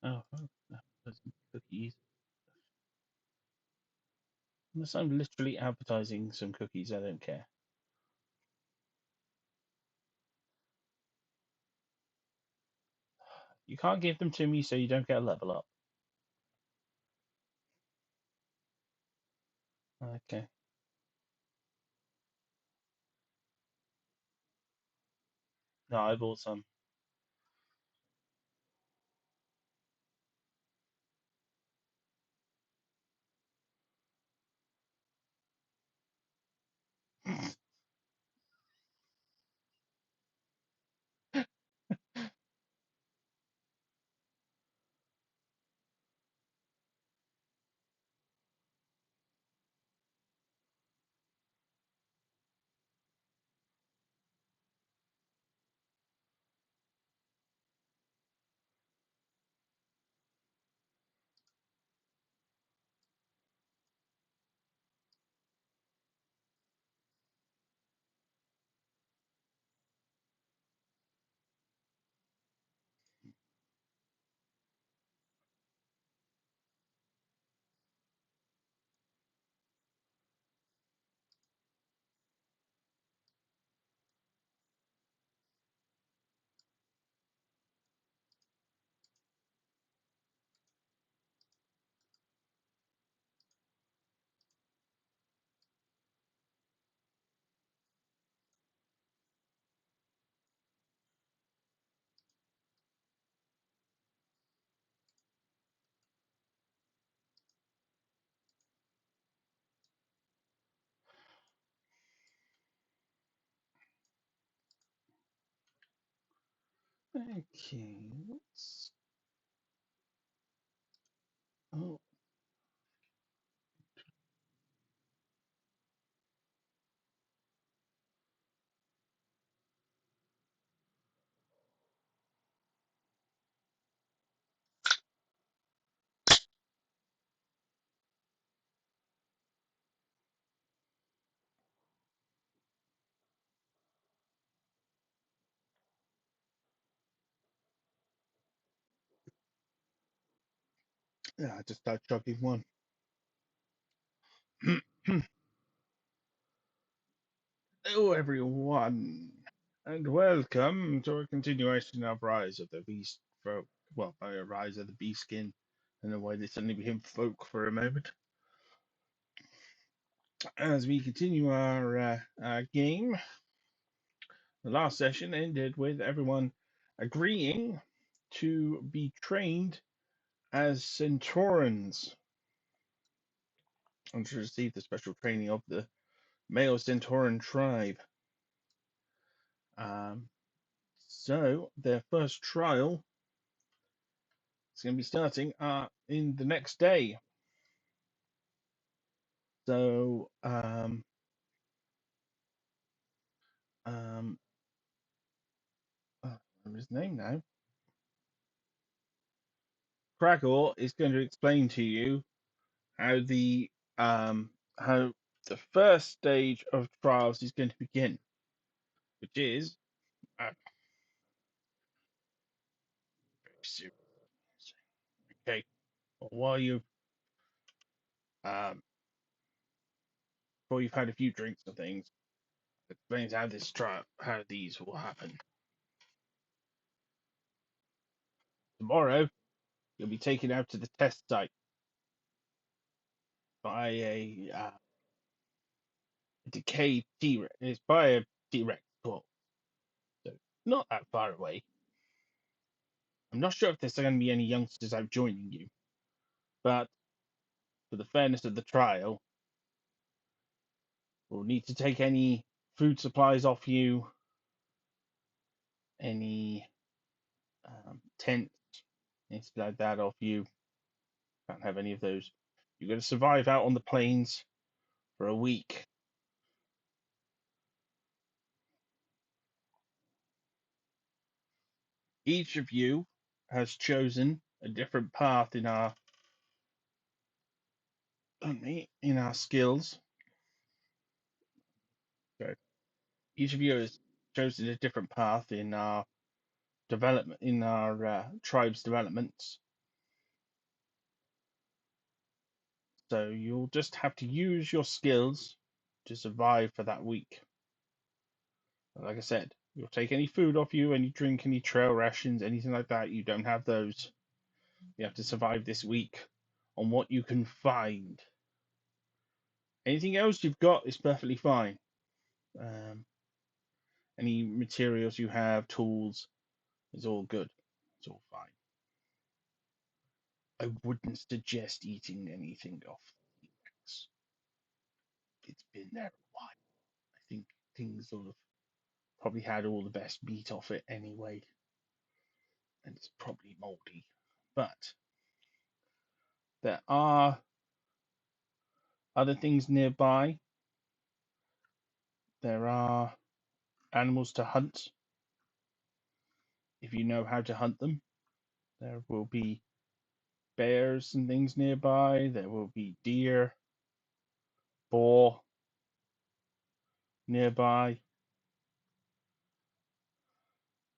Oh, there's some cookies. Unless I'm literally advertising some cookies, I don't care. You can't give them to me so you don't get a level up. Okay. No, I bought some. Okay. Oh, yeah, I just started chugging one. Hello, everyone, and welcome to a continuation of Rise of the Beast Folk. Well, Rise of the Beastkin. I don't know why they suddenly became folk for a moment. As we continue our game, the last session ended with everyone agreeing to be trained as centaurans and to receive the special training of the male centauran tribe. Um, so their first trial is going to be starting in the next day. So um, oh, I remember his name now. Kragor is going to explain to you how how the first stage of trials is going to begin, which is uh, okay. While you um, before you've had a few drinks and things, explains how these will happen. Tomorrow, you'll be taken out to the test site by a decayed T Rex. It's by a T Rex corpse, so not that far away. I'm not sure if there's going to be any youngsters out joining you, but for the fairness of the trial, we'll need to take any food supplies off you, any tents, anything like that off you. Can't have any of those. You're going to survive out on the plains for a week. Each of you has chosen a different path in our skills. So each of you has chosen a different path in our development in our tribe's developments. So you'll just have to use your skills to survive for that week. Like I said, you'll take any food off you, any drink, any trail rations, anything like that. You don't have those. You have to survive this week on what you can find. Anything else you've got is perfectly fine. Um, any materials you have, tools, is all good. It's all fine. I wouldn't suggest eating anything off the T-Rex. It's been there a while. I think things sort of probably had all the best meat off it anyway, and it's probably moldy. But there are other things nearby. There are animals to hunt if you know how to hunt them. There will be bears and things nearby. There will be deer, boar nearby.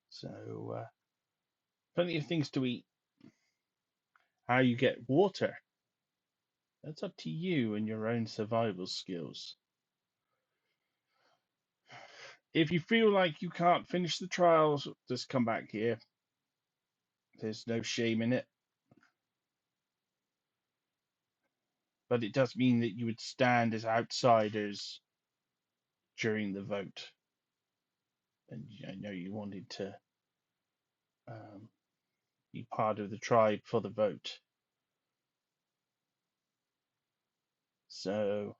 So, plenty of things to eat. How you get water, that's up to you and your own survival skills. If you feel like you can't finish the trials, just come back here. There's no shame in it. But it does mean that you would stand as outsiders during the vote. And I know you wanted to um, be part of the tribe for the vote. So,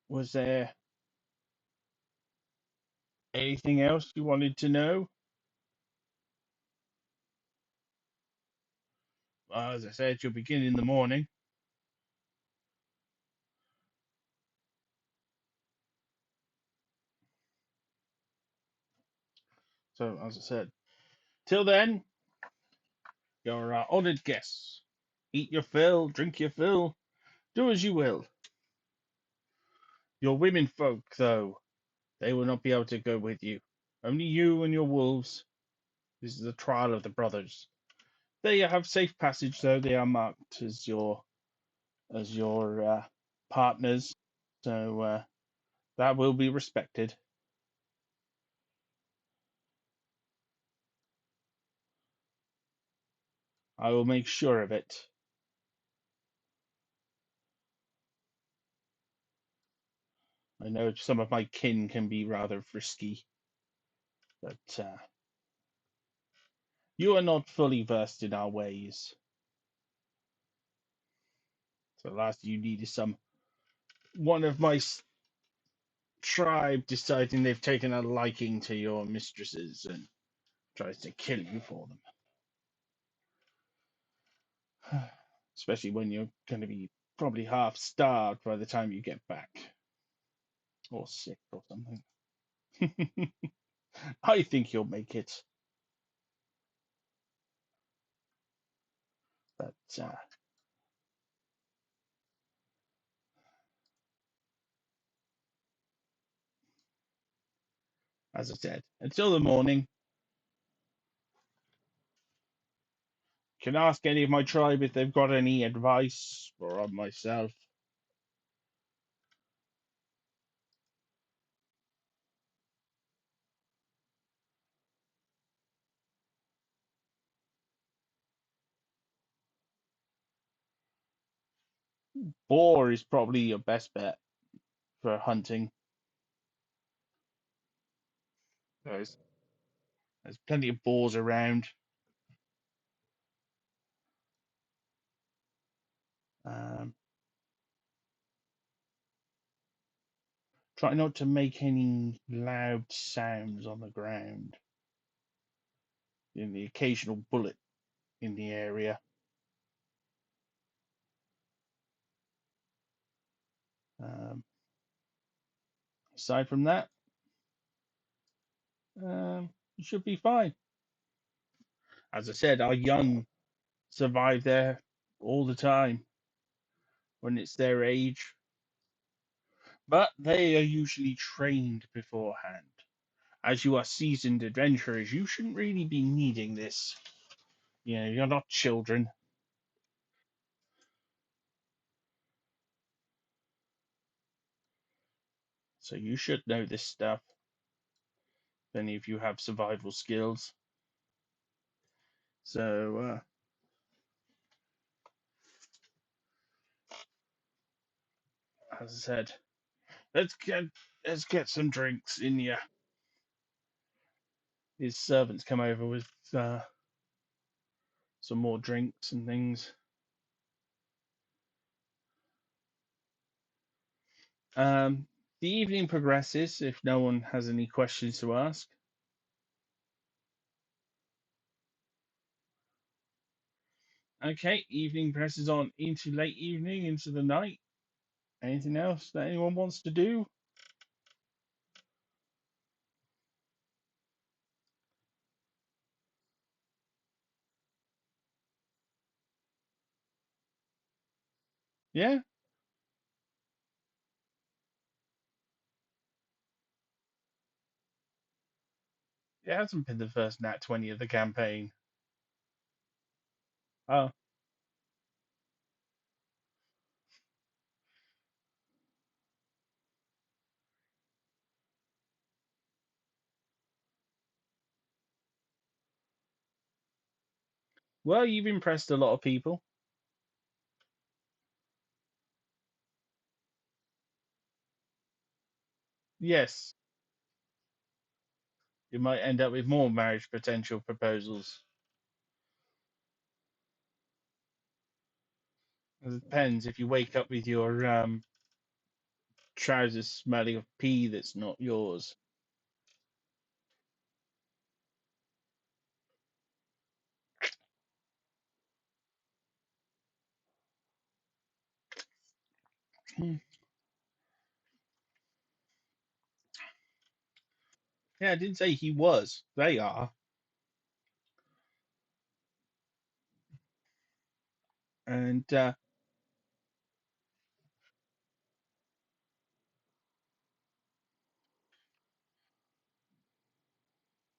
was there anything else you wanted to know? Well, as I said, you'll begin in the morning. So, as I said, till then, you're honoured guests. Eat your fill, drink your fill, do as you will. Your women folk, though, they will not be able to go with you. Only you and your wolves. This is the trial of the brothers. They have safe passage, though. They are marked as your partners, so that will be respected. I will make sure of it. I know some of my kin can be rather frisky, but you are not fully versed in our ways. So the last you need is one of my tribe deciding they've taken a liking to your mistresses and tries to kill you for them. Especially when you're going to be probably half starved by the time you get back, or sick or something. I think you'll make it, but as I said, until the morning, can ask any of my tribe if they've got any advice or on myself. Boar is probably your best bet for hunting. There's there's plenty of boars around. Um, Try not to make any loud sounds on the ground. In the occasional bullet in the area. Um, Aside from that, you should be fine. As I said, our young survive there all the time when it's their age, but they are usually trained beforehand. As you are seasoned adventurers, you shouldn't really be needing this. You're not children, so you should know this stuff. If any of you have survival skills. So, as I said, let's get let's get some drinks in you. His servants come over with some more drinks and things. Um, the evening progresses if no one has any questions to ask. Okay, evening progresses on into late evening, into the night. Anything else that anyone wants to do? Yeah, it hasn't been the first nat 20 of the campaign. Oh, well, you've impressed a lot of people. Yes, you might end up with more marriage potential proposals. It depends if you wake up with your trousers smelling of pee that's not yours. Hmm. Yeah, I didn't say he was. They are. And I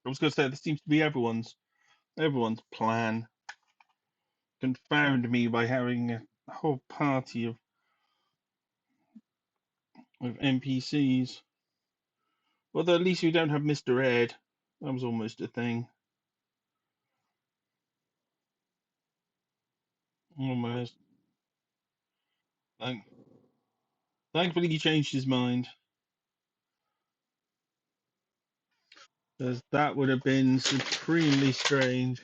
was going to say this seems to be everyone's plan. Confound me by having a whole party of NPCs. Although at least we don't have Mr. Ed. That was almost a thing. Almost. Thank, Thankfully, he changed his mind. Because that would have been supremely strange.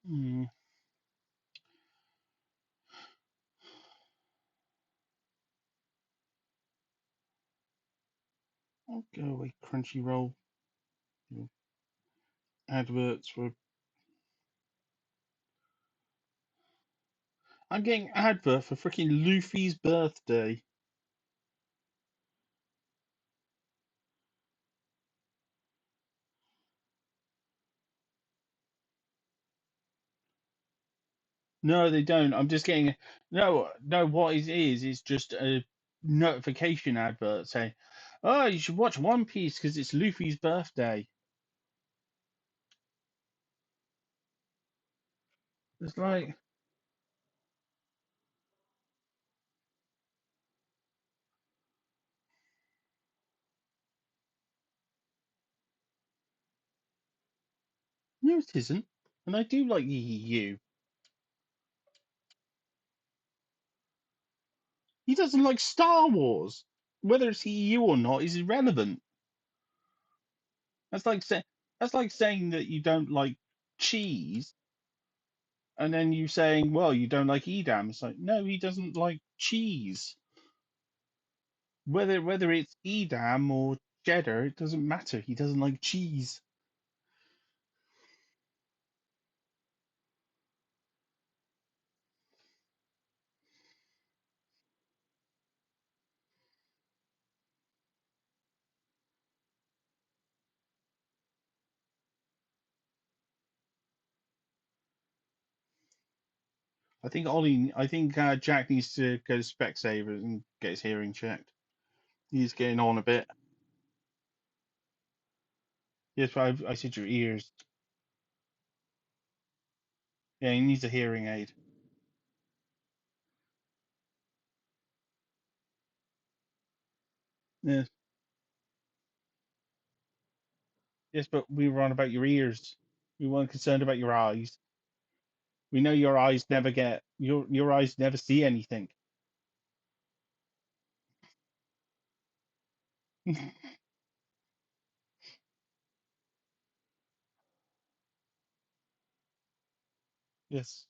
Hmm. I'll go away, Crunchyroll. Adverts for. I'm getting advert for freaking Luffy's birthday. No, they don't. I'm just getting no. What it is just a notification advert saying, "Oh, you should watch One Piece because it's Luffy's birthday." It's like, no, it isn't. And I do like the EU. He doesn't like Star Wars. Whether it's EU or not is irrelevant. That's like saying that you don't like cheese, and then you saying, "Well, you don't like Edam." It's like, no, he doesn't like cheese. Whether it's Edam or cheddar, it doesn't matter. He doesn't like cheese. I think Jack needs to go to Specsavers and get his hearing checked. He's getting on a bit. Yes, but I said your ears. Yeah, he needs a hearing aid. Yes, yes, but we were on about your ears. We weren't concerned about your eyes. We know your eyes never get your eyes never see anything. Yes,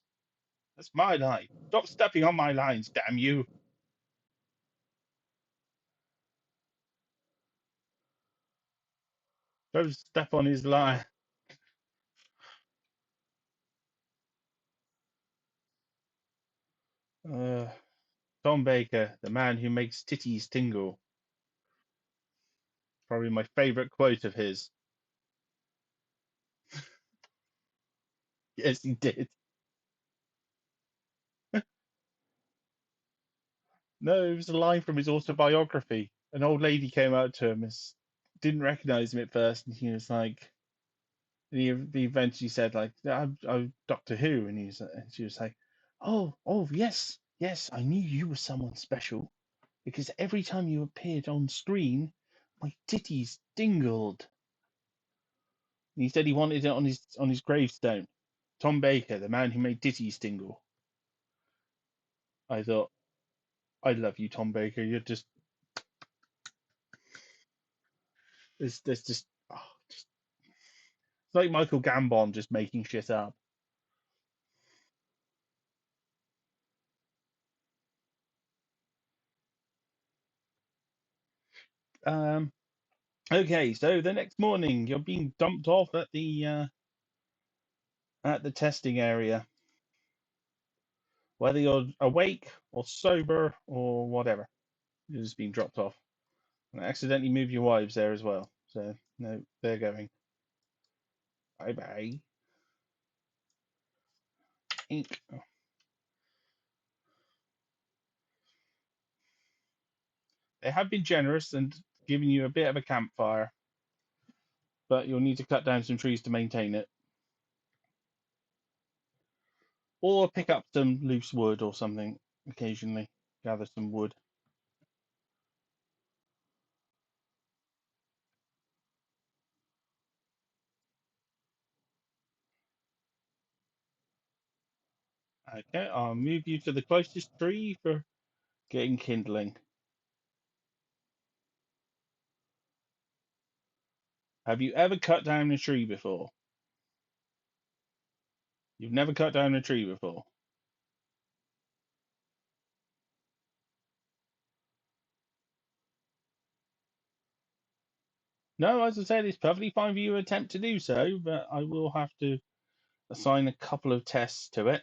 that's my line. Stop stepping on my lines, damn you! Don't step on his line. Uh, Tom Baker, the man who makes titties tingle. Probably my favorite quote of his. Yes, he did. No, it was a line from his autobiography. An old lady came out to him, and didn't recognize him at first, and he was like, he eventually said like, I'm Doctor Who, and and she was like, oh yes, yes, I knew you were someone special because every time you appeared on screen, my titties dingled. And he said he wanted it on his gravestone. Tom Baker, the man who made titties tingle. I thought, I love you, Tom Baker. You're just there's just just it's like Michael Gambon just making shit up. Um, okay, so the next morning you're being dumped off at the testing area, whether you're awake or sober or whatever. You're just being dropped off. And I accidentally move your wives there as well. So no, they're going. Bye bye. Ink. They have been generous and given you a bit of a campfire, but you'll need to cut down some trees to maintain it. Or pick up some loose wood or something occasionally. Gather some wood. Okay, I'll move you to the closest tree for getting kindling. Have you ever cut down a tree before? You've never cut down a tree before. No, as I said, it's perfectly fine for you to attempt to do so, but I will have to assign a couple of tests to it.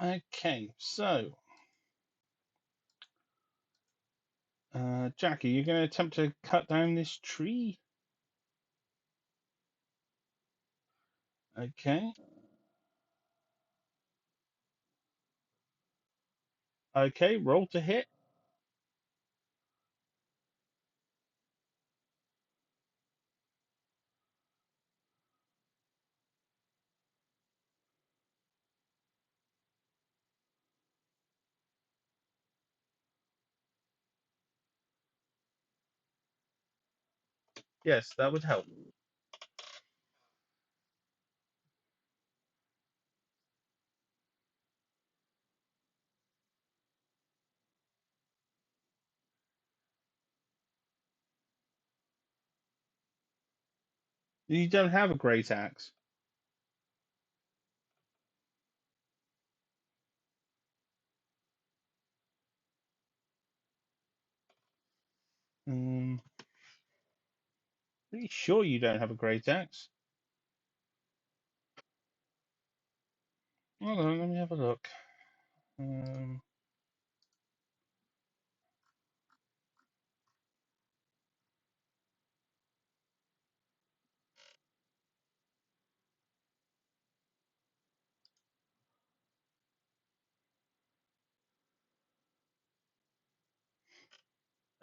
Okay, so Jackie, you're going to attempt to cut down this tree? Okay. Okay, roll to hit. Yes, that would help. You don't have a great axe. Pretty sure you don't have a great axe. Hold on, let me have a look. Um,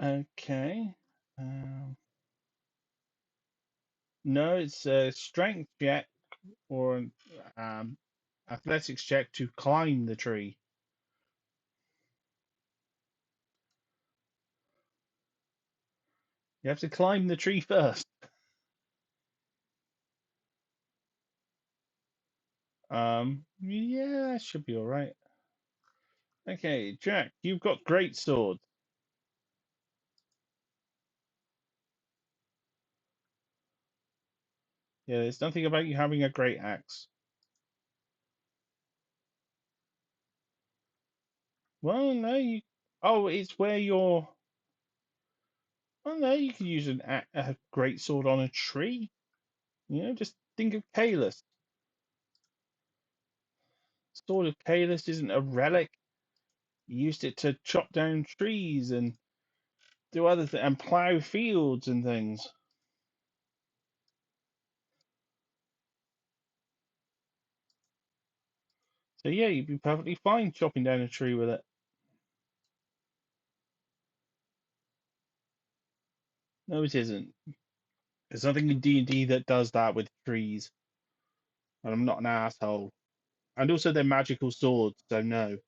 okay. Um, no, it's a strength check or an athletics check to climb the tree. You have to climb the tree first. Yeah, that should be all right. Okay, Jack, you've got great sword. Yeah, there's nothing about you having a great axe. Well, no, you. Oh, it's where you're. Oh no, you could use a great sword on a tree. Just think of Kalis. Sword of Kalis isn't a relic. You used it to chop down trees and do other things and plow fields and things. So yeah, you'd be perfectly fine chopping down a tree with it. No, it isn't. There's nothing in D&D that does that with trees, and I'm not an asshole. And also, they're magical swords, so no.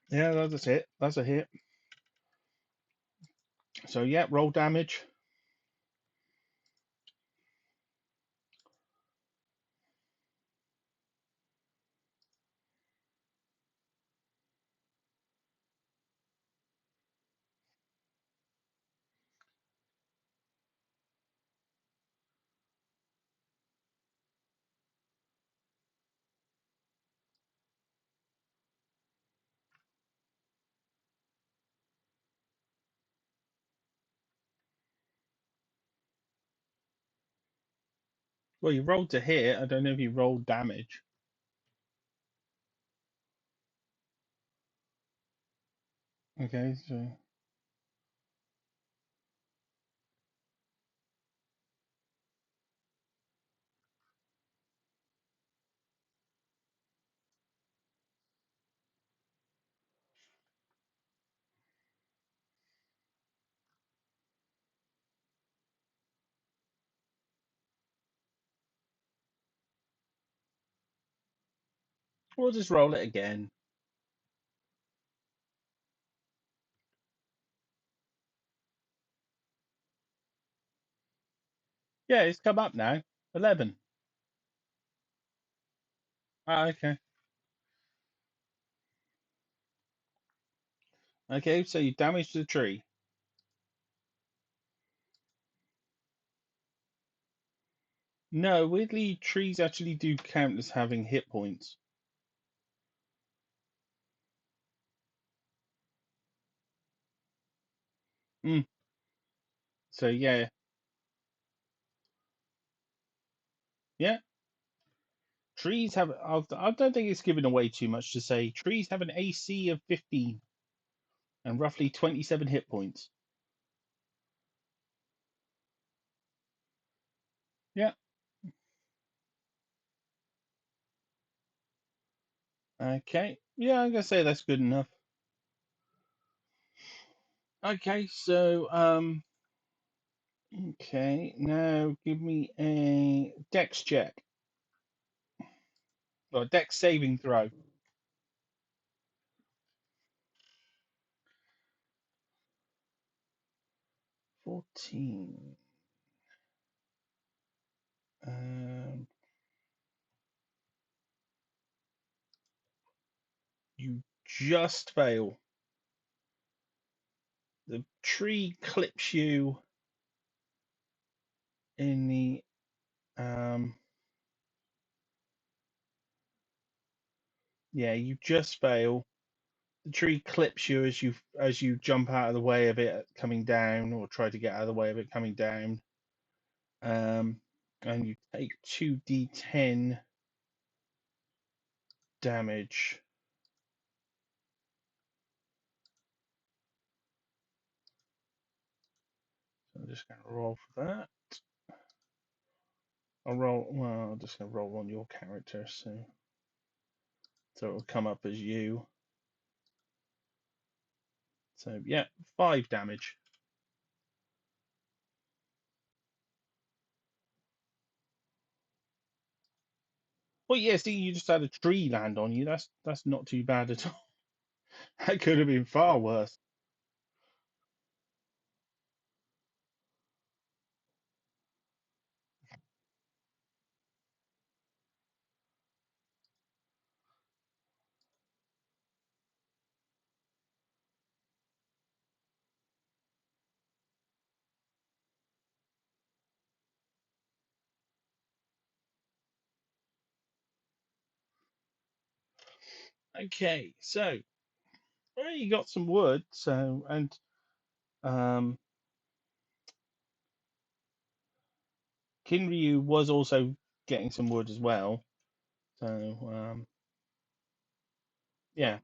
Yeah, that's it. That's a hit. So yeah, roll damage. Well, you rolled to hit. I don't know if you rolled damage. Okay, so we'll just roll it again. Yeah, it's come up now. 11. Ah, okay. Okay, so you damaged the tree. No, weirdly, trees actually do count as having hit points. Mm. So yeah, yeah. Trees have. I don't think it's giving away too much to say. Trees have an AC of 15 and roughly 27 hit points. Yeah. Okay. Yeah, I'm gonna say that's good enough. Okay, so okay, now give me a dex check or dex saving throw. 14. You just fail. The tree clips you in the yeah, you just fail. The tree clips you as you jump out of the way of it coming down, or try to get out of the way of it coming down. And you take 2d10 damage. So I'm just going to roll for that. I'm just going to roll on your character, so it'll come up as you. So yeah, 5 damage. Well, yeah, see, you just had a tree land on you. That's not too bad at all. That could have been far worse. Okay, so well, you got some wood, so and um, Kinryu was also getting some wood as well. So yeah,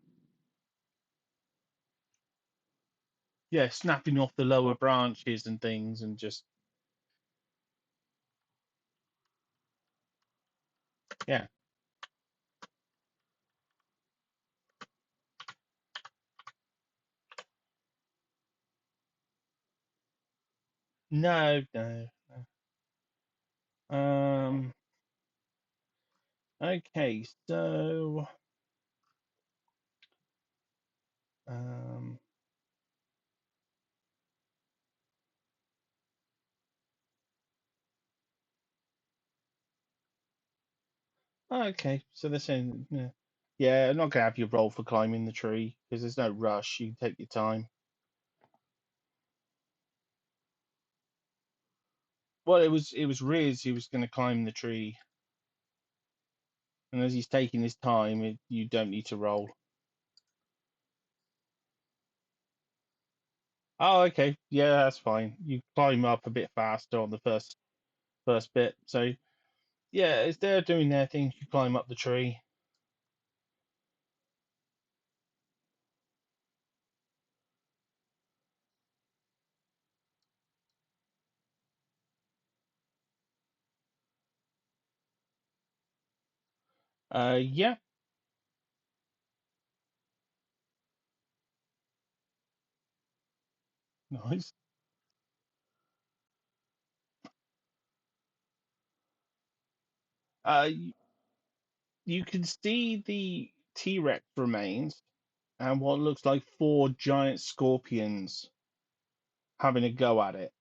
yeah, snapping off the lower branches and things, and just yeah. No, no. No. Okay, so um, okay, so they're saying yeah, yeah. I'm not gonna have you roll for climbing the tree because there's no rush. You can take your time. Well, it was Riz who was going to climb the tree, and as he's taking his time, you don't need to roll. Oh, okay, yeah, that's fine. You climb up a bit faster on the first bit. So yeah, as they're doing their thing, you climb up the tree. Yeah, nice. You, you can see the T-Rex remains and what looks like 4 giant scorpions having a go at it.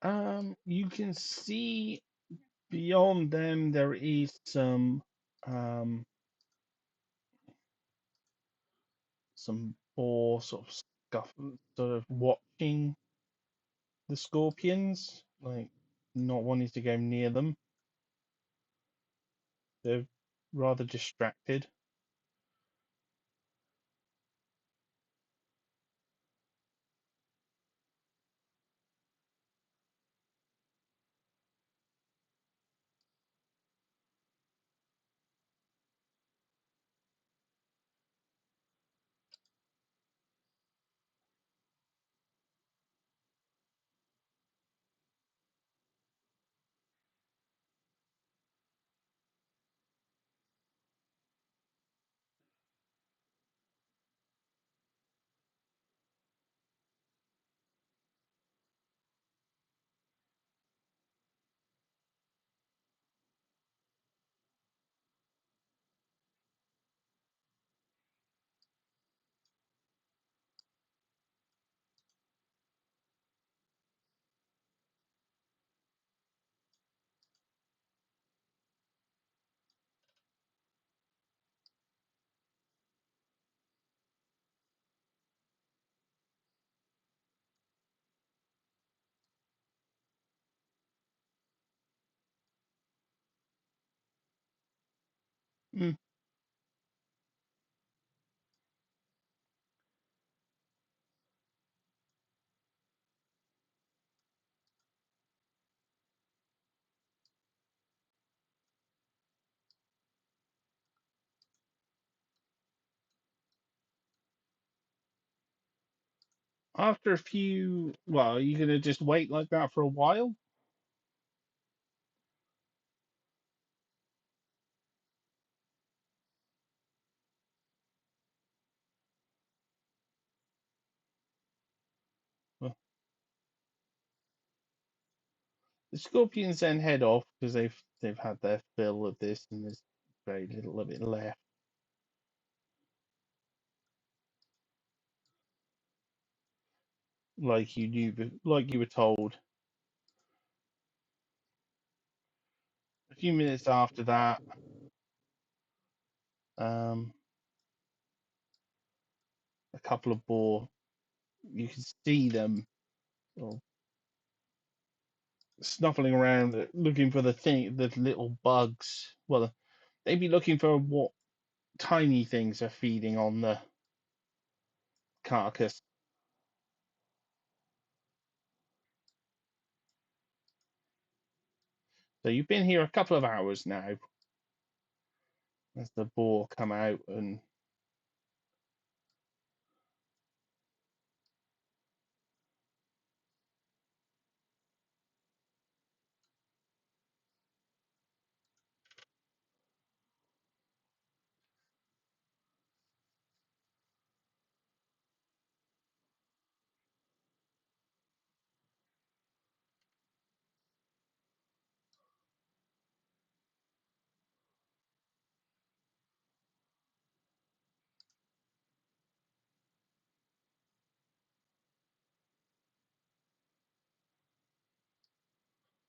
Um, you can see beyond them there is um, some boar sort of sort of watching the scorpions, like not wanting to go near them. They're rather distracted. Mm. After a few, well, are you going to just wait like that for a while? Well, the scorpions then head off because they've had their fill of this, and there's very little of it left, like you knew, like you were told. A few minutes after that, um, a couple of boar, you can see them sort of snuffling around, looking for the little bugs. Well, they'd be looking for what tiny things are feeding on the carcass. So you've been here a couple of hours now as the boar come out, and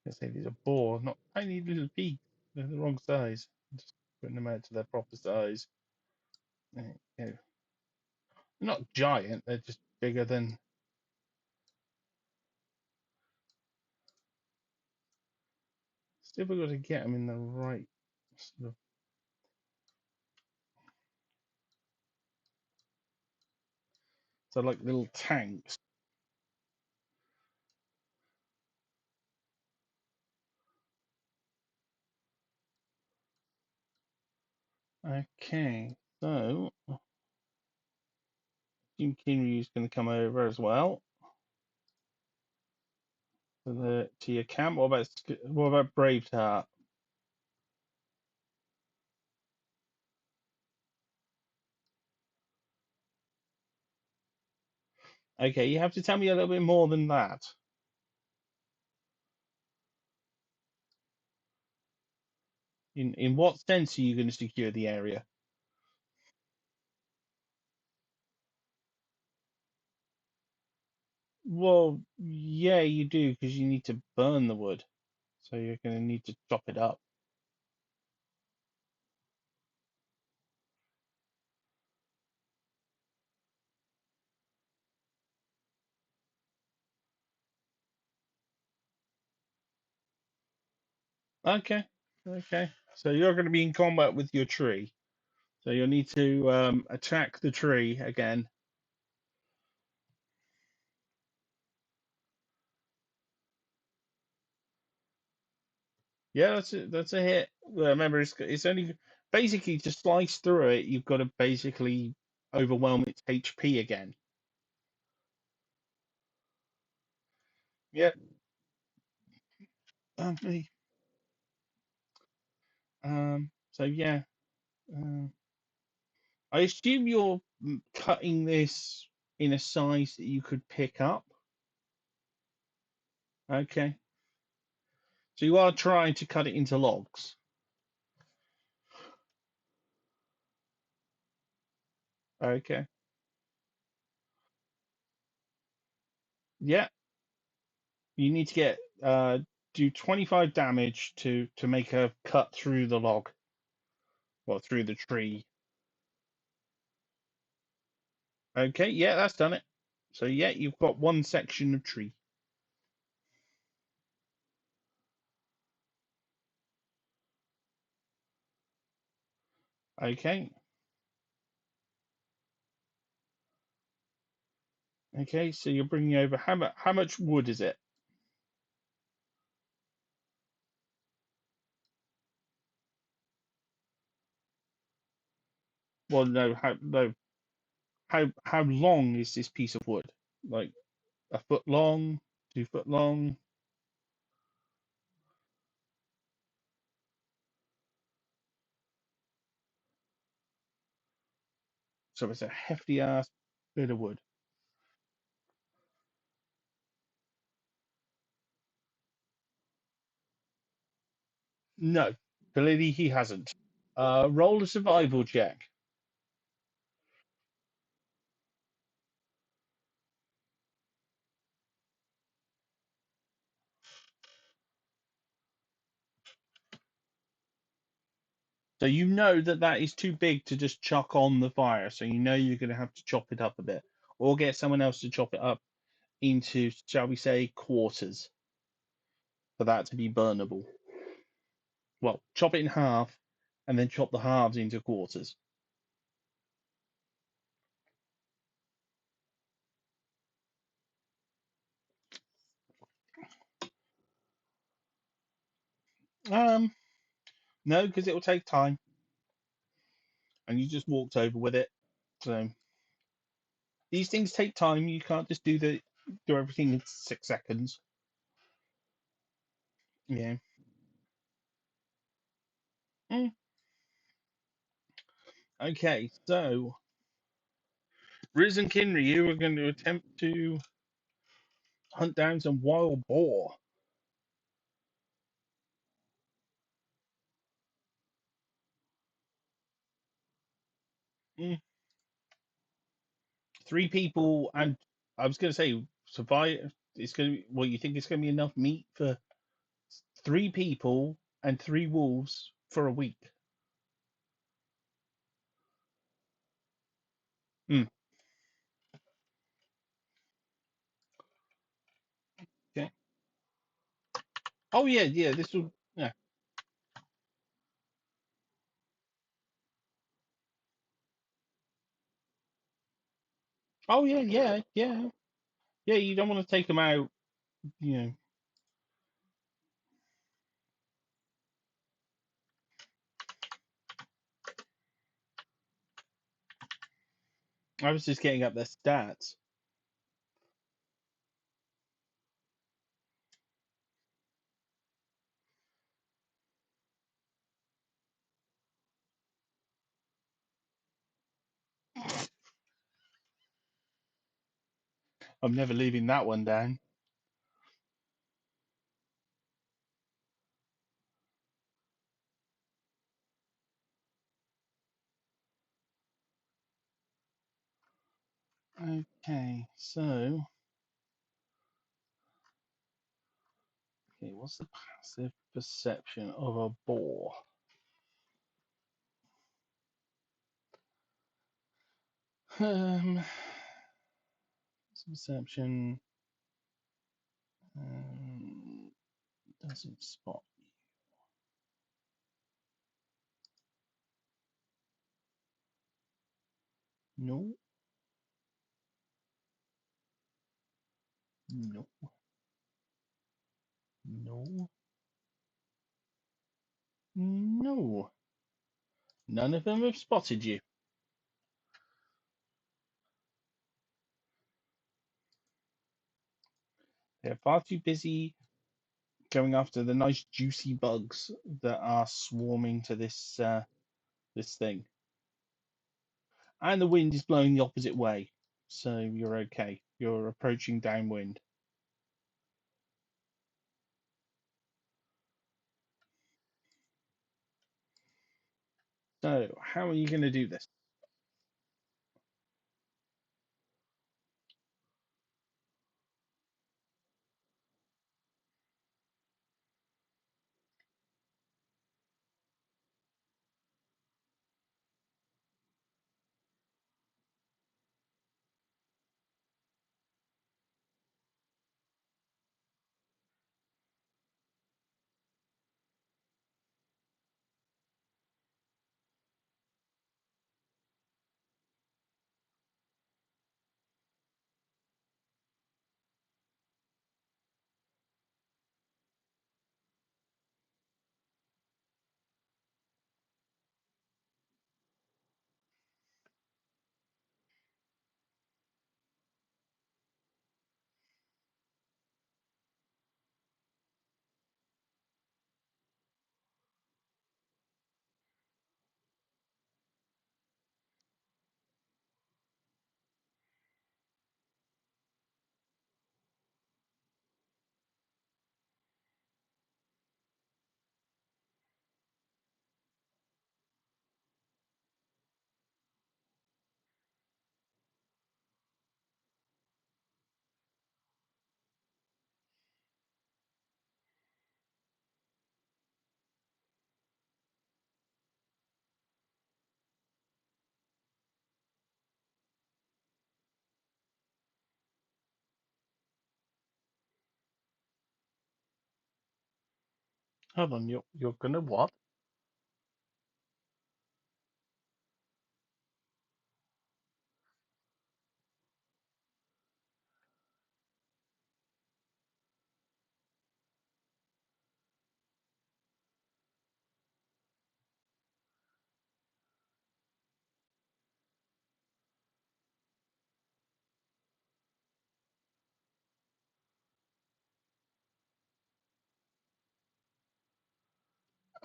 I say these are boar, not tiny little pigs. They're the wrong size. Just putting them out to their proper size. There you go. They're not giant. They're just bigger than. Still, we've got to get them in the right sort of. So like little tanks. Okay, so Jim Kinryu's going to come over as well to your camp. What about Braveheart? Okay, you have to tell me a little bit more than that. In what sense are you going to secure the area? Well, yeah, you do because you need to burn the wood, so you're going to need to chop it up. Okay, okay. So you're going to be in combat with your tree. So you'll need to attack the tree again. Yeah, that's a hit. Remember, it's only basically to slice through it. You've got to basically overwhelm its HP again. Yeah. Okay. So yeah. Um, I assume you're cutting this in a size that you could pick up. Okay. So you are trying to cut it into logs. Okay. Yeah. You need to get do 25 damage to make a cut through the log, well, through the tree. Okay. Yeah, that's done it. So yeah, you've got one section of tree. Okay. Okay, so you're bringing over how much wood is it? Well, no, how long is this piece of wood? Like a foot long, 2 foot long? So it's a hefty ass bit of wood. No, clearly he hasn't. Roll a survival check. So you know that that is too big to just chuck on the fire. So you know you're going to have to chop it up a bit, or get someone else to chop it up into, shall we say, quarters for that to be burnable. Well, chop it in half, and then chop the halves into quarters. Um, no, because it will take time, and you just walked over with it. So these things take time. You can't just do everything in 6 seconds. Yeah. Mm. Okay, so Riz and Kinry, you are going to attempt to hunt down some wild boar. Mm. 3 people, and I was going to say survive. It's going to be, well, you think it's going to be enough meat for 3 people and 3 wolves for a week? Mm. Okay. Oh yeah, yeah. This will. Yeah. Oh yeah, yeah, yeah, yeah. You don't want to take them out. You know. I was just getting up their stats. I'm never leaving that one down. Okay, so okay, what's the passive perception of a boar? Um, perception um, doesn't spot. No, no, no, no. None of them have spotted you. They're far too busy going after the nice juicy bugs that are swarming to this thing. And the wind is blowing the opposite way, so you're okay. You're approaching downwind. So how are you going to do this? Hold on, you're gonna what?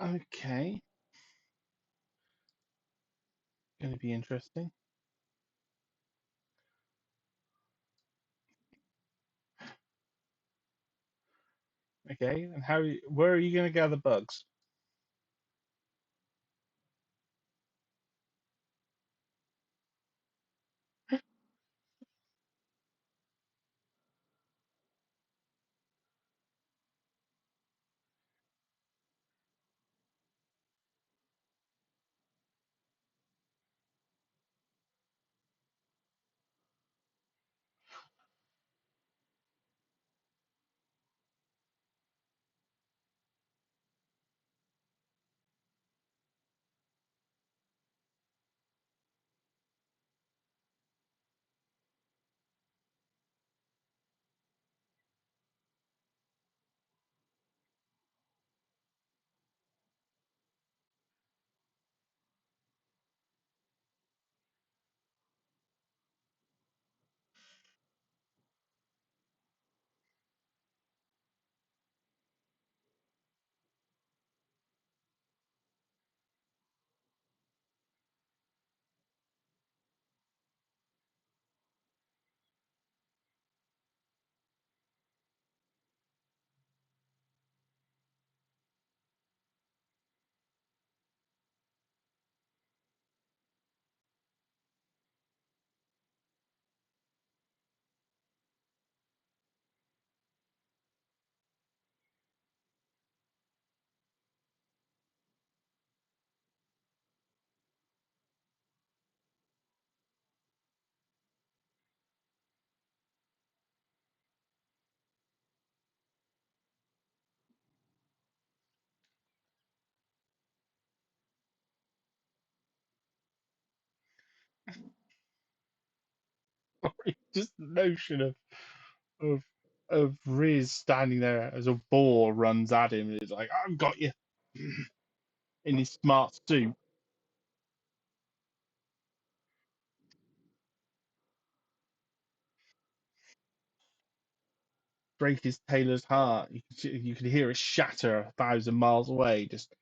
Okay, gonna be interesting. Okay, and where are you gonna gather bugs? Just the notion of of Riz standing there as a boar runs at him and it's like, I've got you in his smart suit, break his tailor's heart. You could hear it shatter 1,000 miles away, just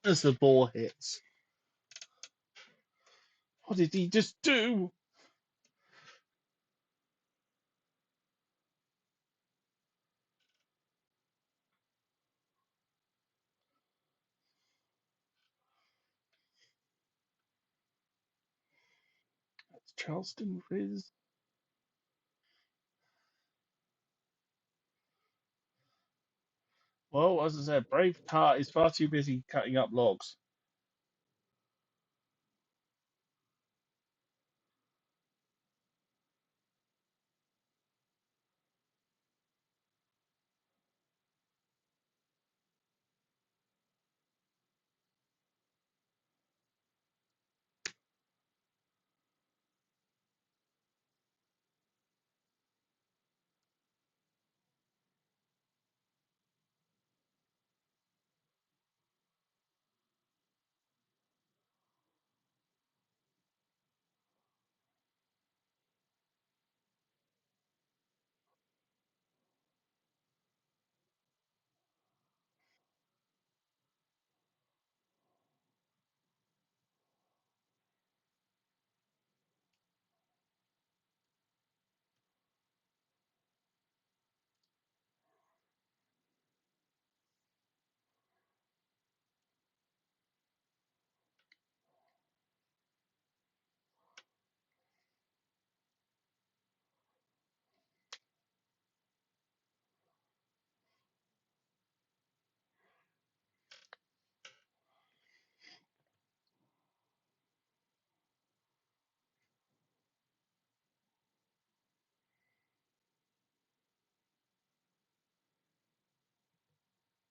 as the boar hits. What did he just do? That's Charleston Riz. Well, as I said, Braveheart is far too busy cutting up logs.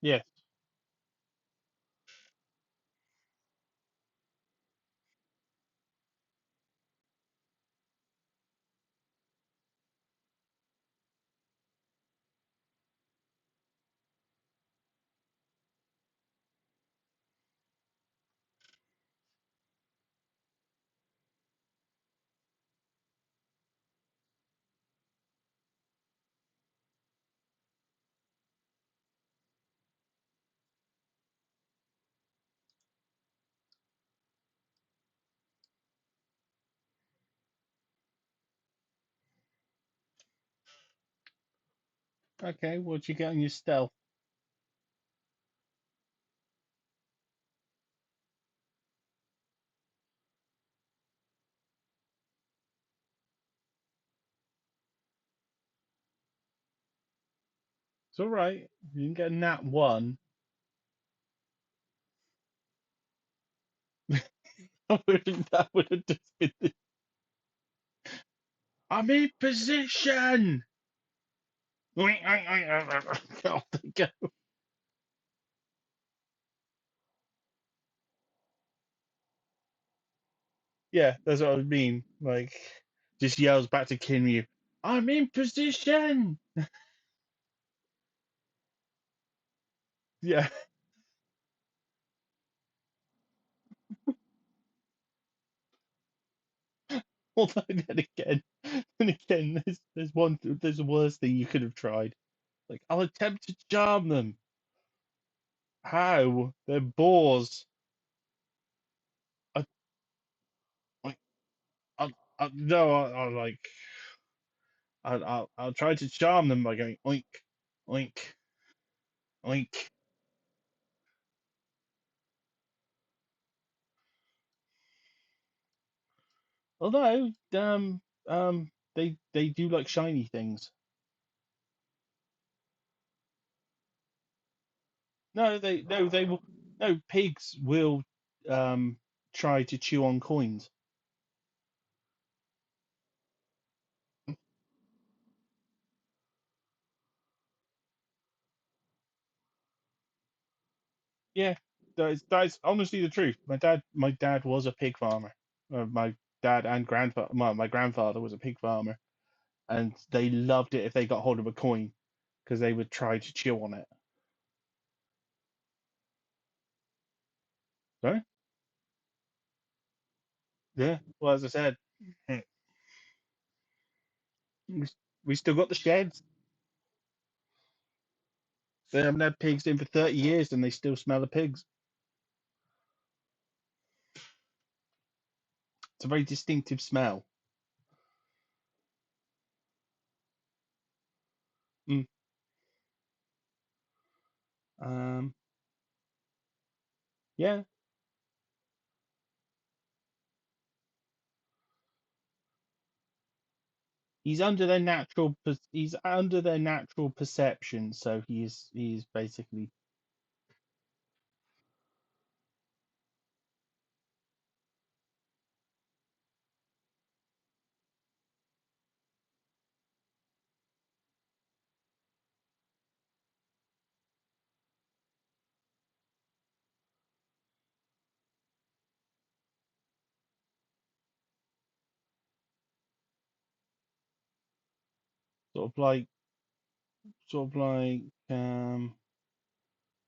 Yes. Okay, what'd you get on your stealth? It's all right. You didn't get a nat one. That would have just been. I'm in position. Off they go. Yeah, that's what I mean. Like, just yells back to Kinryu, "I'm in position." Yeah. Although then again, there's a worse thing you could have tried. Like, I'll attempt to charm them. How? They're boars. I, I, I no, I like, I'll try to charm them by going oink, oink, oink. Although, they do like shiny things. No, they will. No, pigs will um try to chew on coins. Yeah, that's honestly the truth. My dad was a pig farmer. My dad and grandfather, my grandfather was a pig farmer, and they loved it if they got hold of a coin because they would try to chew on it. So yeah, well as I said, we, we still got the sheds. They haven't had pigs in for 30 years, and they still smell the pigs. It's a very distinctive smell. Mm. Um, yeah, he's under their natural perception, so he is basically sort of like sort of like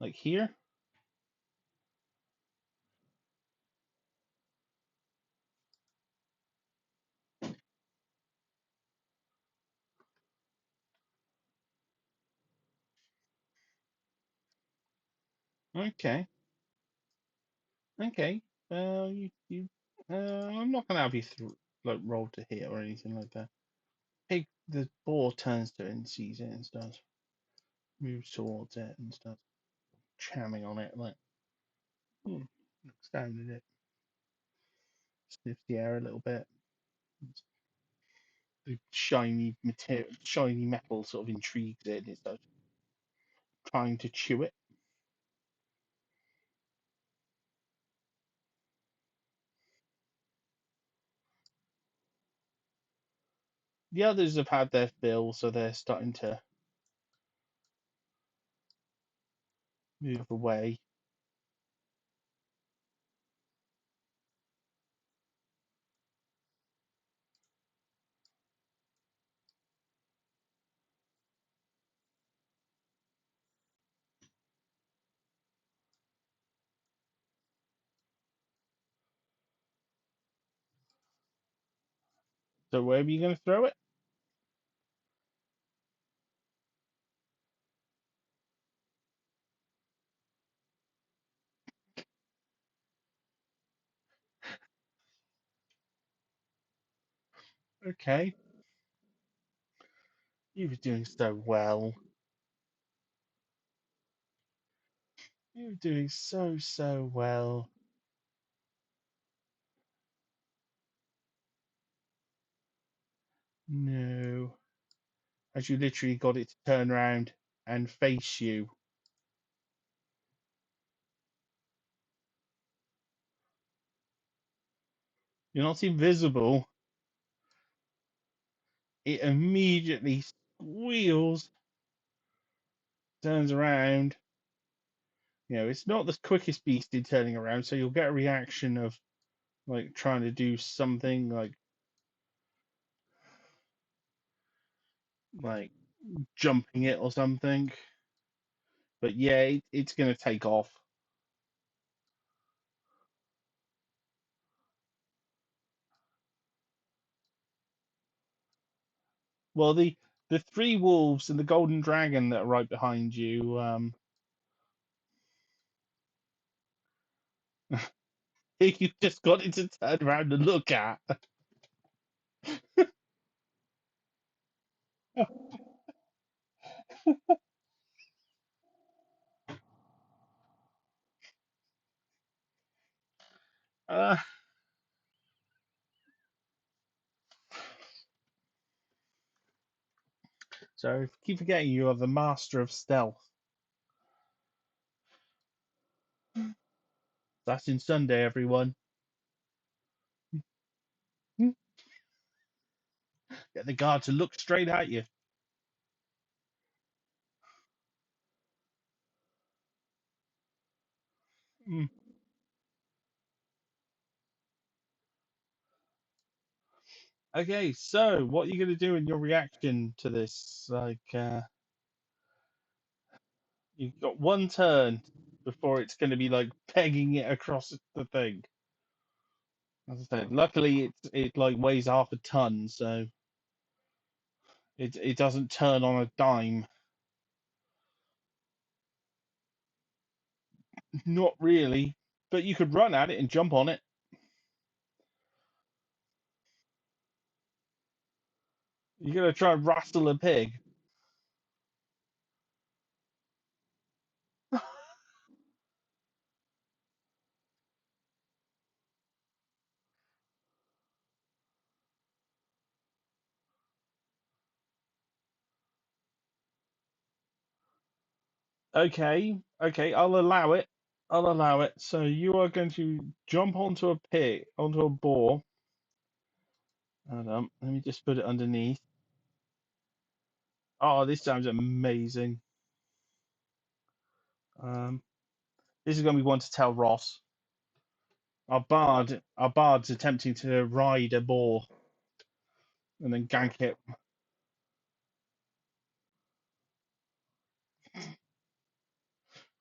like here. Okay, okay. You I'm not gonna have you like roll to hit or anything like that. The boar turns to it and sees it and starts moves towards it and starts chamming on it like looks down at it, sniffs the air a little bit. The shiny material, shiny metal sort of intrigues it, and it starts trying to chew it. The others have had their fill, so they're starting to move away. So where are you going to throw it? Okay. You were doing so well. You were doing so well. No. As you literally got it to turn around and face you. You're not invisible. It immediately squeals, turns around. It's not the quickest beast in turning around, so you'll get a reaction of like trying to do something like jumping it or something. But yeah, it's going to take off. Well, the three wolves and the golden dragon that are right behind you, you just got it to turn around and look at. Uh, so keep forgetting you are the master of stealth. That's in Sunday, everyone. Get the guard to look straight at you. Mm. Okay, so what are you going to do in your reaction to this? You've got one turn before it's going to be like pegging it across the thing. As I said, luckily it like weighs half a ton, so it doesn't turn on a dime. Not really, but you could run at it and jump on it. You're gonna try and wrestle a pig. Okay, I'll allow it. I'll allow it. So you are going to jump onto a pig, onto a boar. Hold on, let me just put it underneath. Oh, this sounds amazing. Um, this is going to be one to tell Ross. Our bard's attempting to ride a boar and then gank it.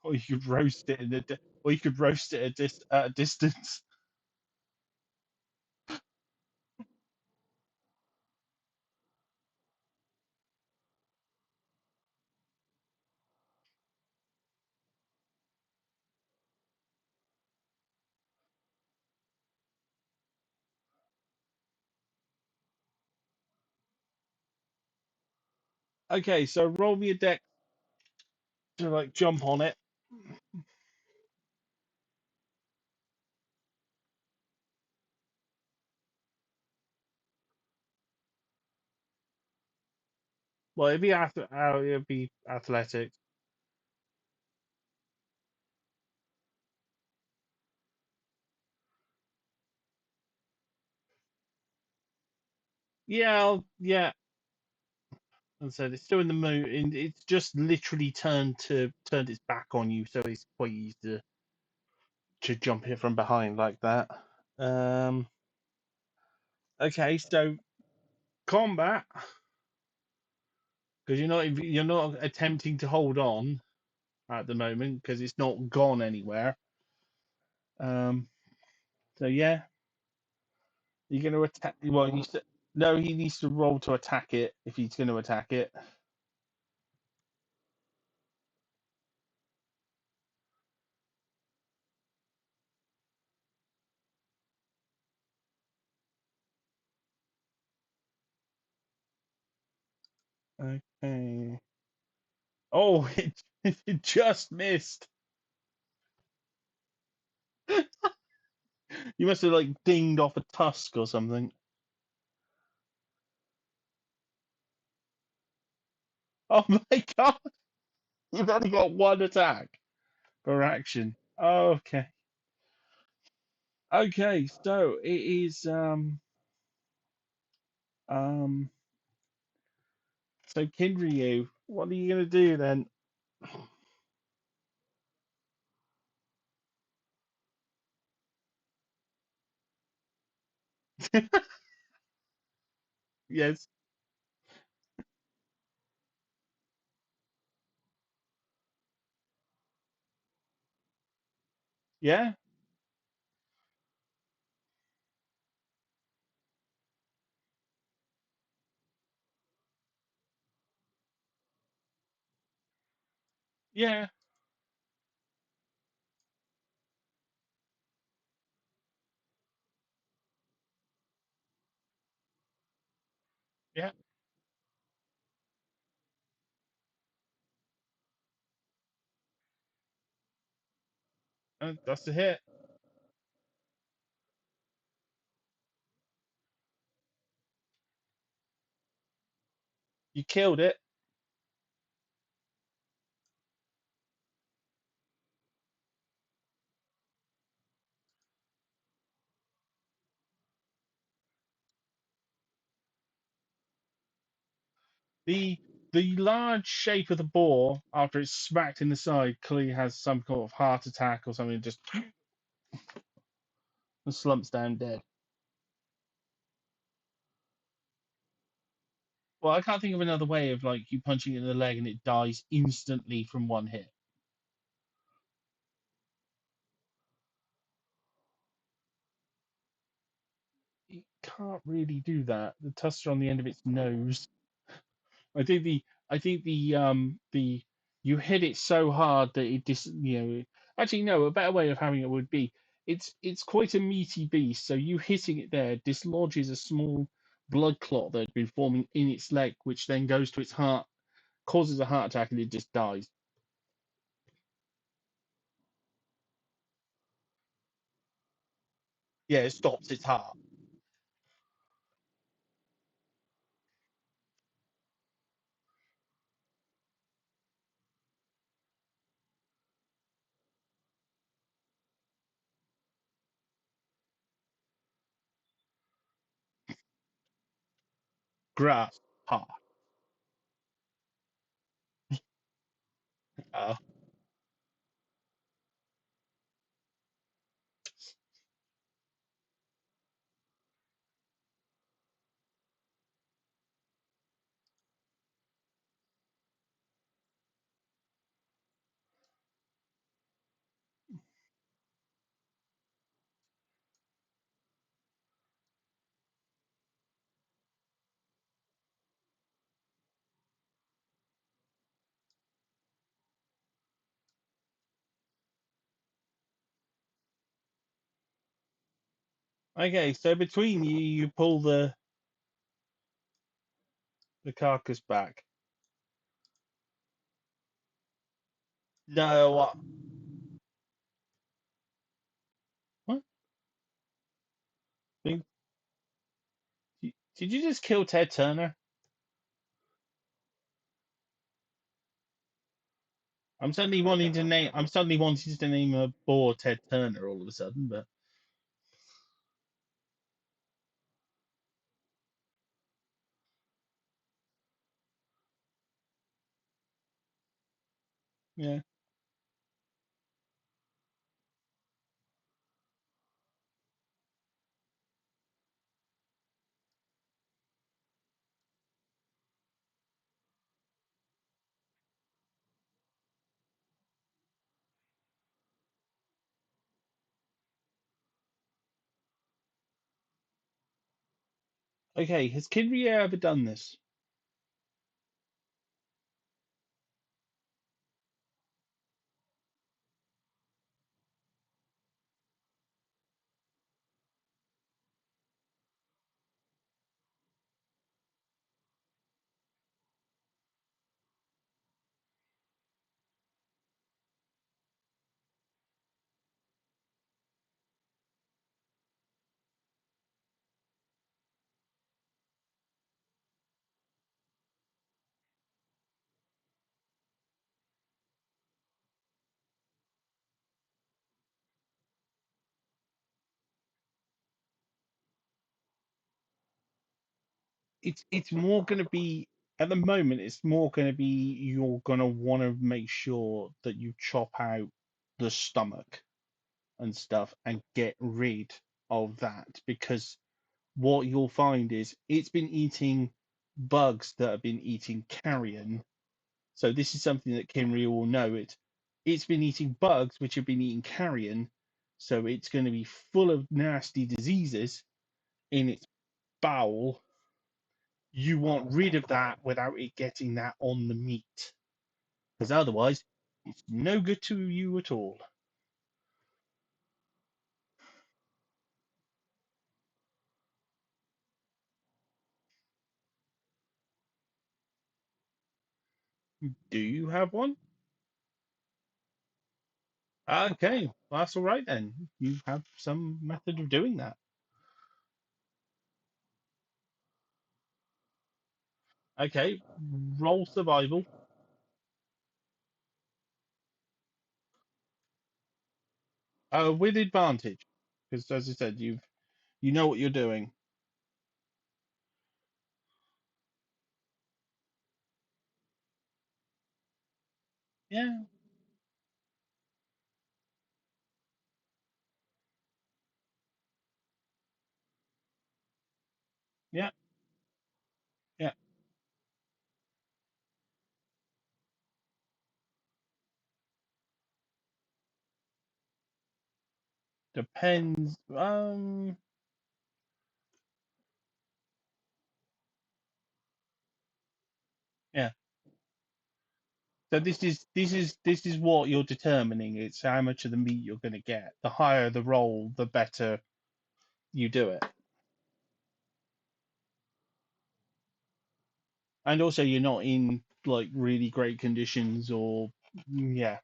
Or you could roast it or you could roast it at a distance. Okay, so roll me a deck to like jump on it. Well, it'd be athletics. Yeah, yeah. And so it's still in the mood, and it's just literally turned its back on you, so it's quite easy to jump it from behind like that. Um, okay, so combat, because you're not attempting to hold on at the moment because it's not gone anywhere. Um, so yeah, you're going to attack. Well, no, he needs to roll to attack it if he's going to attack it. Okay. Oh, it just missed. You must have like dinged off a tusk or something. Oh my god! You've only got one attack per action. Okay. Okay, so it is um so Kinryu, what are you gonna do then? Yes. Yeah? Yeah. Yeah. That's the hit. You killed it. The the large shape of the boar, after it's smacked in the side, clearly has some kind of heart attack or something, just slumps down dead. Well, I can't think of another way of like you punching it in the leg and it dies instantly from one hit. It can't really do that. The tusks are on the end of its nose. I think the you hit it so hard that it actually no, a better way of having it would be it's quite a meaty beast, so you hitting it there dislodges a small blood clot that had been forming in its leg, which then goes to its heart, causes a heart attack, and it just dies. Yeah, it stops its heart. Grass heart. Uh, okay, so between you, you pull the carcass back. No, what? Did did you just kill Ted Turner? I'm suddenly wanting to name a boar Ted Turner all of a sudden, but Yeah. Okay, has Kidria ever done this? It's more going to be at the moment. It's more going to be you're going to want to make sure that you chop out the stomach and stuff and get rid of that because what you'll find is it's been eating bugs that have been eating carrion. So this is something that Kimri will know. It's been eating bugs which have been eating carrion, so it's going to be full of nasty diseases in its bowel. You want rid of that without it getting that on the meat, because otherwise it's no good to you at all. Do you have one? Okay, well, that's all right then. You have some method of doing that. Okay, roll survival. With advantage, because as I said, you know what you're doing. Yeah, yeah, yeah. Depends. Yeah. So this is what you're determining. It's how much of the meat you're going to get. The higher the roll, the better you do it. And also, you're not in like really great conditions, or yeah.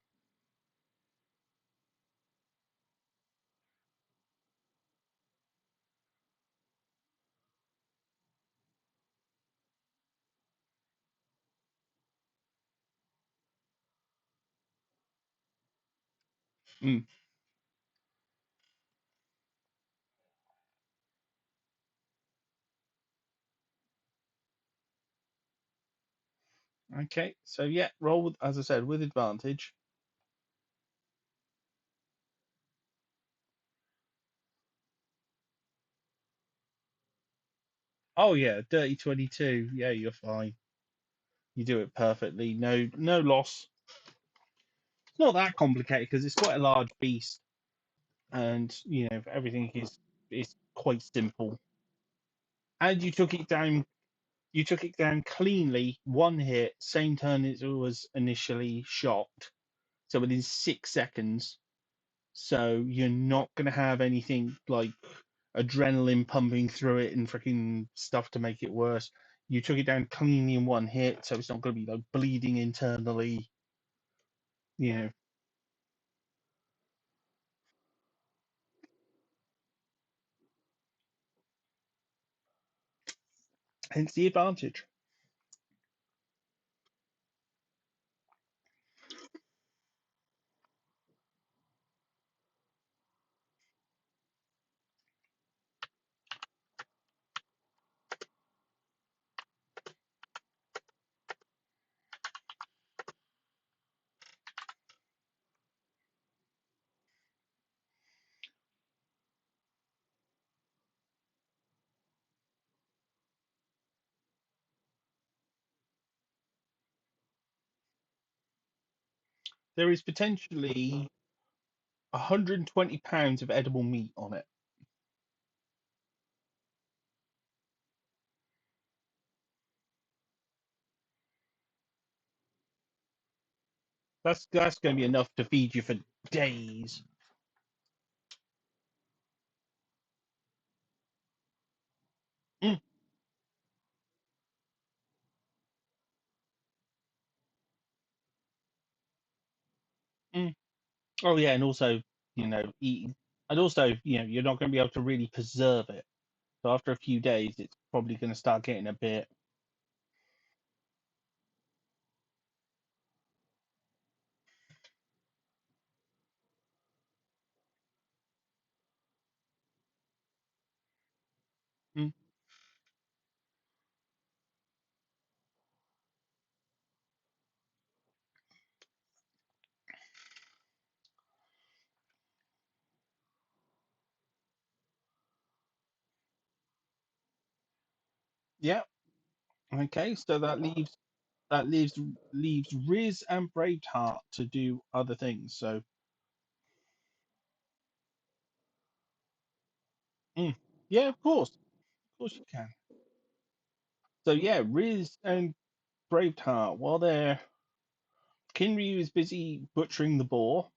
Mm. Okay. So yeah, roll with, as I said, with advantage. Oh yeah, dirty 22. Yeah, you're fine. You do it perfectly. No loss. It's not that complicated because it's quite a large beast, and everything is quite simple. And you took it down cleanly, one hit, same turn as it was initially shot. So within 6 seconds. So you're not going to have anything like adrenaline pumping through it and freaking stuff to make it worse. You took it down cleanly in one hit, so it's not going to be like bleeding internally. You know, hence the advantage. there is potentially 120 pounds of edible meat on it. That's going to be enough to feed you for days. Mm, mm. Oh yeah, and also eating, and also you're not going to be able to really preserve it. So after a few days, it's probably going to start getting a bit. Mm, yeah. Okay. So that leaves Riz and Braveheart to do other things. So mm, yeah, of course you can. So yeah, Riz and Braveheart, while they're Kinryu is busy butchering the boar.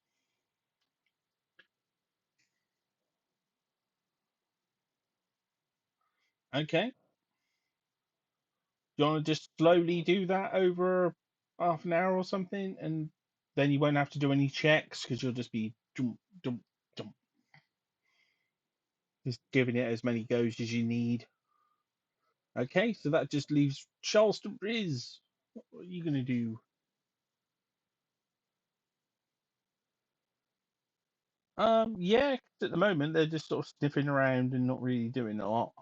Okay. Do you want to just slowly do that over half an hour or something, and then you won't have to do any checks because you'll just be jump, jump, jump, just giving it as many goes as you need. Okay, so that just leaves Charleston Riz. What are you gonna do? Yeah, 'cause at the moment they're just sort of sniffing around and not really doing a lot.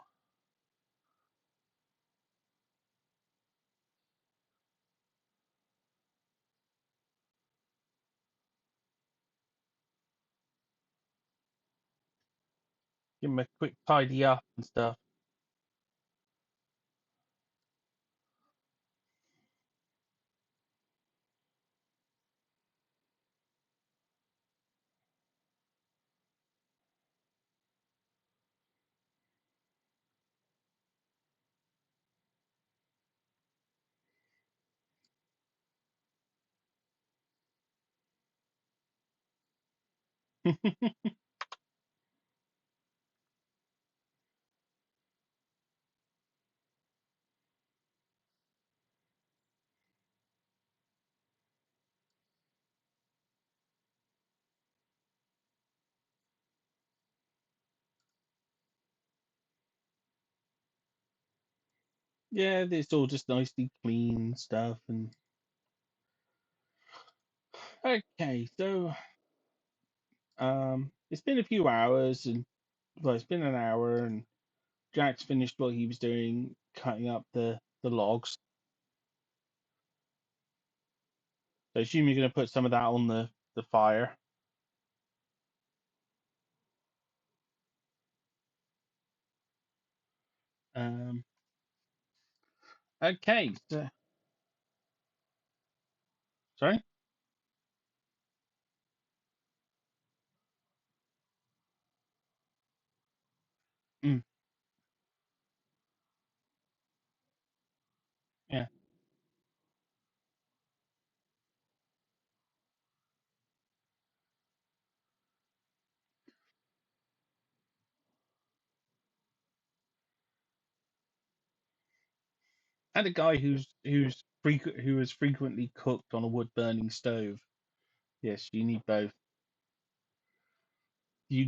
Give them a quick tidy up and stuff. Yeah, it's all just nicely clean stuff. And okay, so it's been a few hours, and well, it's been an hour, and Jack's finished what he was doing, cutting up the logs. So I assume you're going to put some of that on the fire. Um, okay, so sorry. Mm, yeah, and a guy who has frequently cooked on a wood burning stove. Yes, you need both. You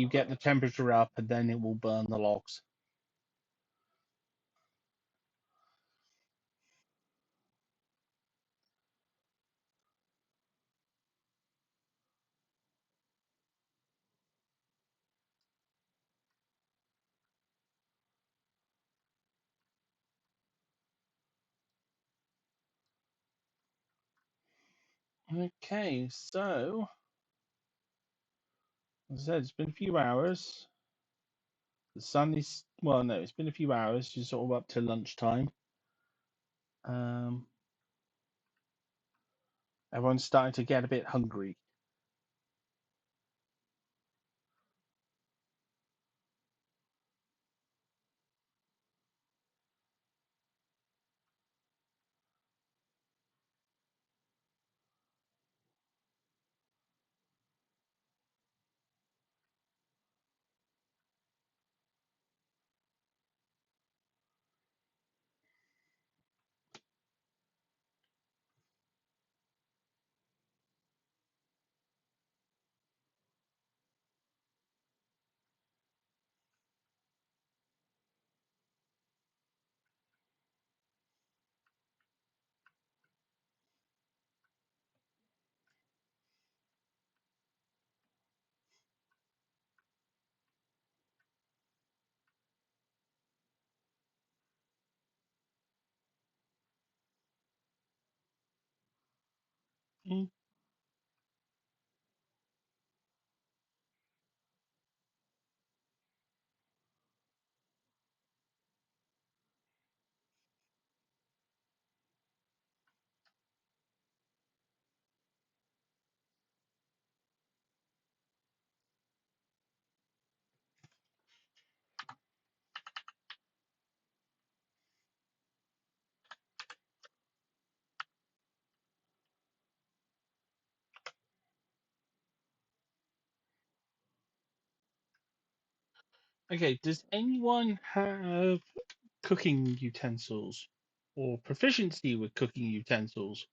get the temperature up, and then it will burn the logs. Okay, so as I said, it's been a few hours. The sun is well, no, it's been a few hours. You're sort of up to lunchtime. Um, Everyone's starting to get a bit hungry. Mm. Okay, does anyone have cooking utensils or proficiency with cooking utensils?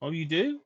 Oh, you do?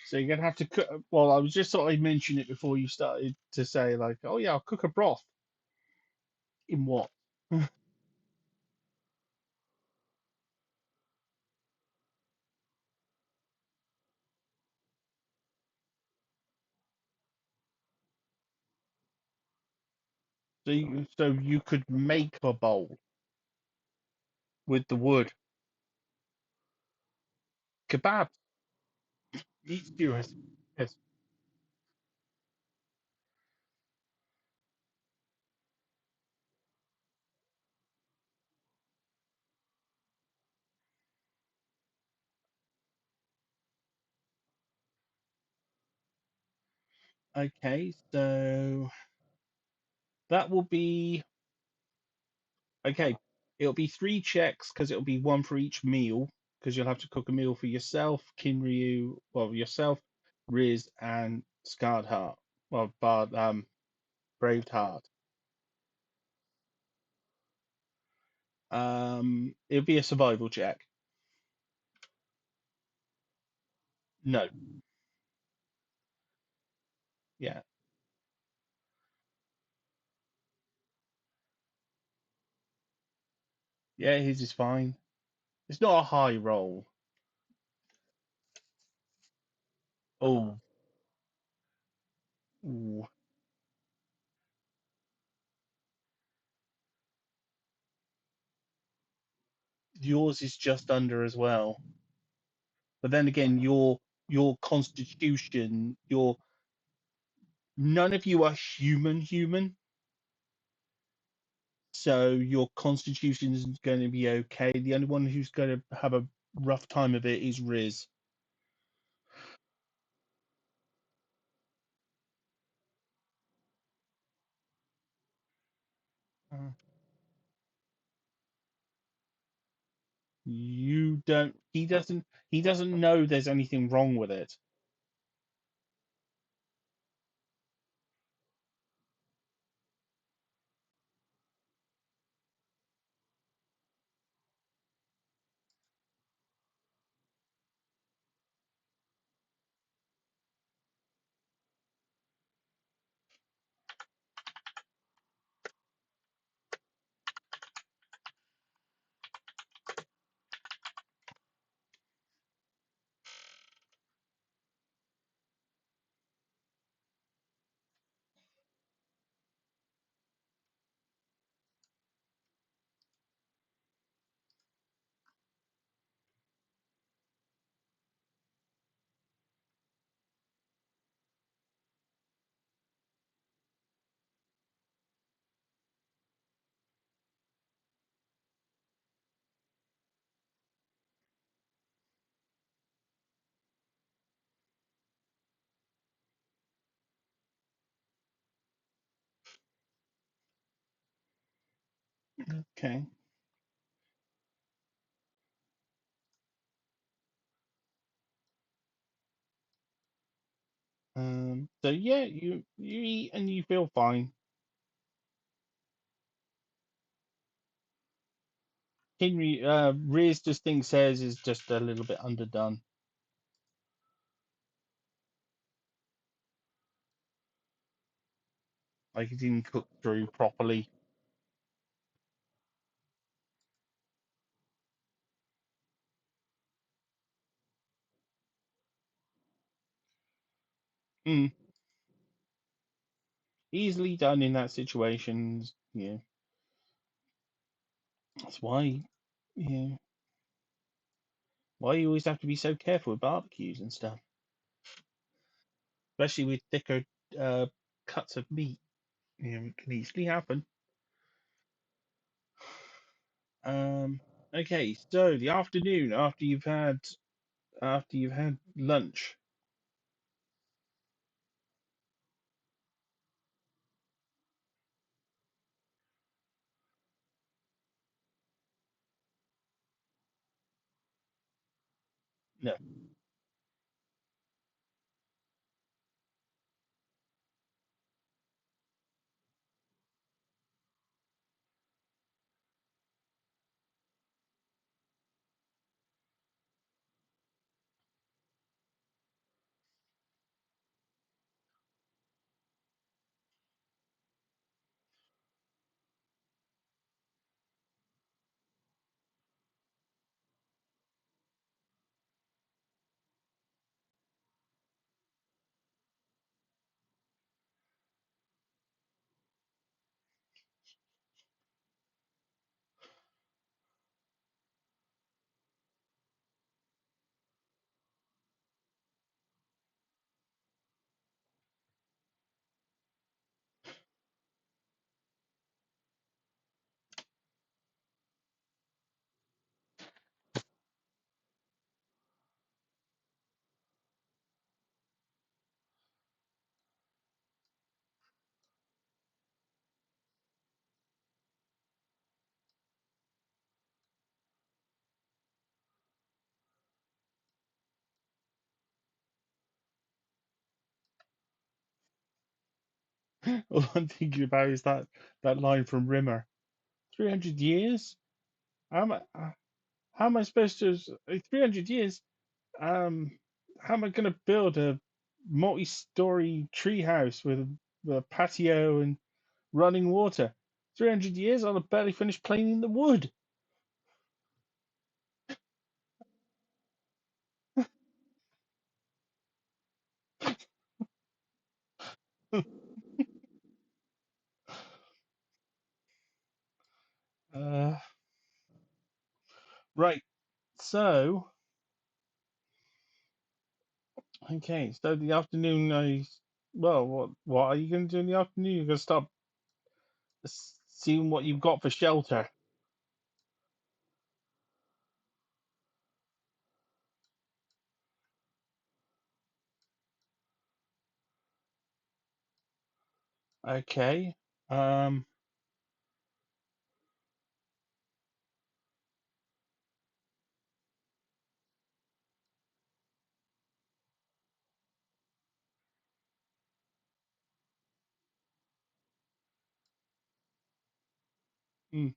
So you're gonna have to cook. Well, I was just sort of mentioning it before you started to say like, oh yeah, I'll cook a broth. In what? So you could make a bowl with the wood. Kebab. Meat skewers. Yes. Okay, so that will be okay. It'll be three checks because it'll be one for each meal because you'll have to cook a meal for yourself, Kinryu, well yourself, Riz, and Scarred Heart. Well, Bard, Braved Heart. It'll be a survival check. No, yeah, yeah, his is fine. It's not a high roll. Oh, ooh, yours is just under as well. But then again, your constitution, your none of you are human, so your constitution is going to be okay. The only one who's going to have a rough time of it is Riz. Uh, you don't. He doesn't. He doesn't know there's anything wrong with it. Okay. So yeah, you eat and you feel fine. Henry Riz just thinks says is just a little bit underdone. Like he didn't cook through properly. Mm, easily done in that situation. Yeah, that's why. Yeah, why you always have to be so careful with barbecues and stuff, especially with thicker uh, cuts of meat. It can easily happen. Um, okay, so the afternoon after you've had lunch. No. All I'm thinking about is that line from Rimmer. 300 years? How am I, how am I supposed to? 300 years? Um, how am I going to build a multi-story treehouse with a patio and running water? 300 years? I'll have barely finished planing the wood. Uh, right. So, okay. So the afternoon, well, what are you going to do in the afternoon? You're going to start seeing what you've got for shelter. Okay. Um, Mm.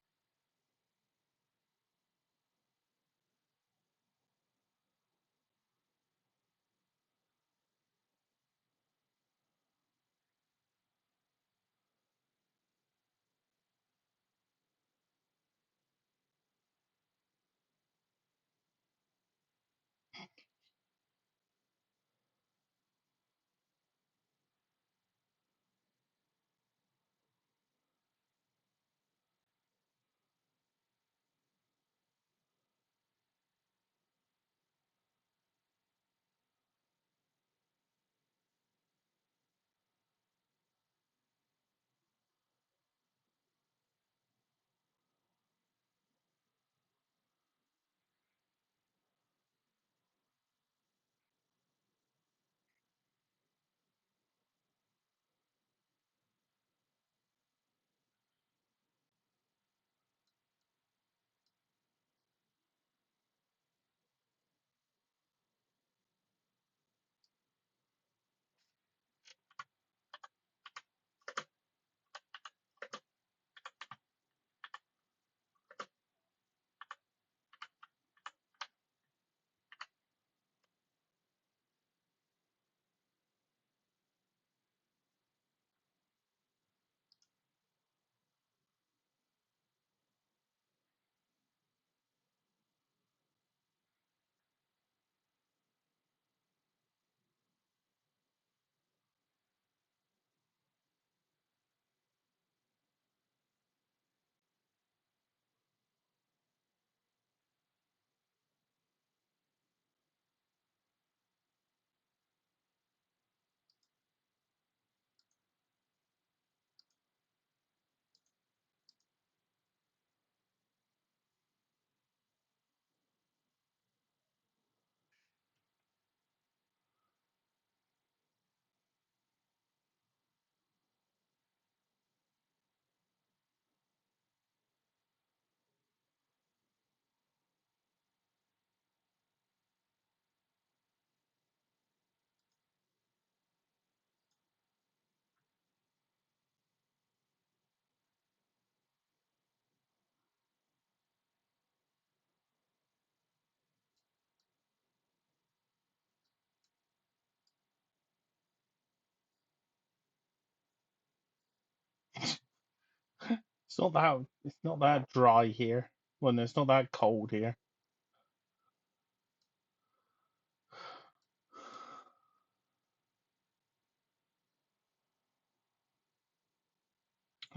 It's not that dry here. Well, no, it's not that cold here.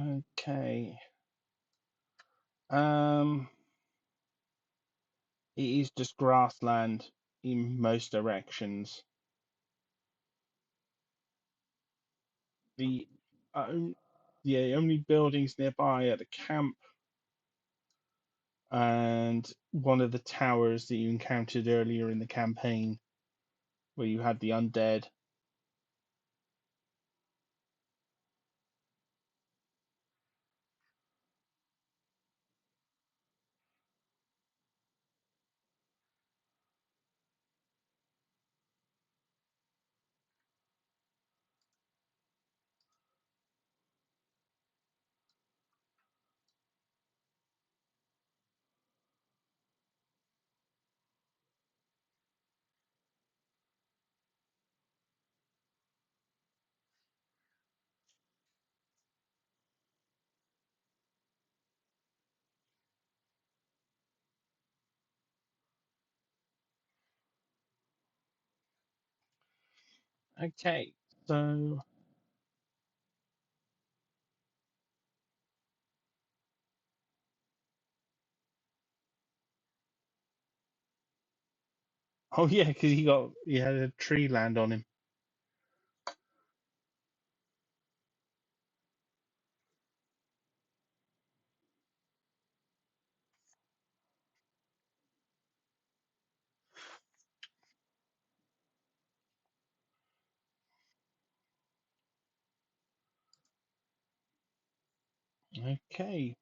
Okay. Um, it is just grassland in most directions. The um, yeah, only buildings nearby are the camp and one of the towers that you encountered earlier in the campaign, where you had the undead. Okay, so oh yeah, because he had a tree land on him. Okay,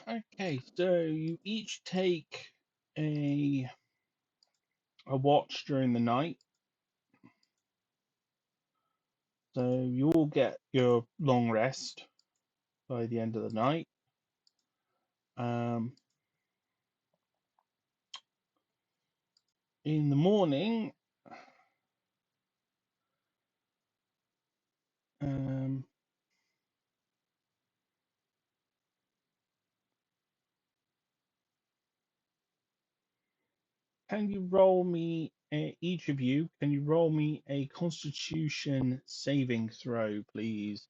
okay, so you each take a a watch during the night. So you all get your long rest by the end of the night. Um, in the morning, um, can you roll me, each of you, can you roll me a Constitution saving throw, please?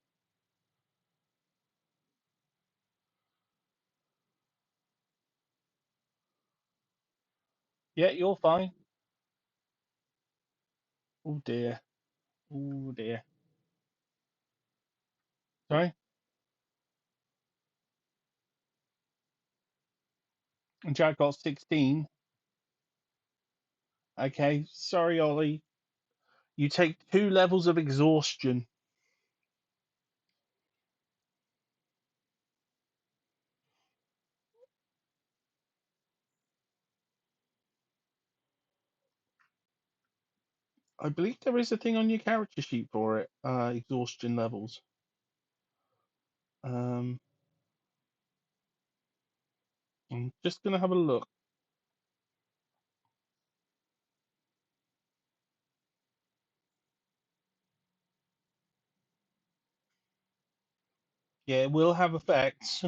Yeah, you're fine. Oh dear. Oh dear. Sorry. And Jack got 16. Okay. Sorry, Ollie. You take 2 levels of exhaustion. I believe there is a thing on your character sheet for it. Exhaustion levels. Um, I'm just gonna have a look. Yeah, it will have effects.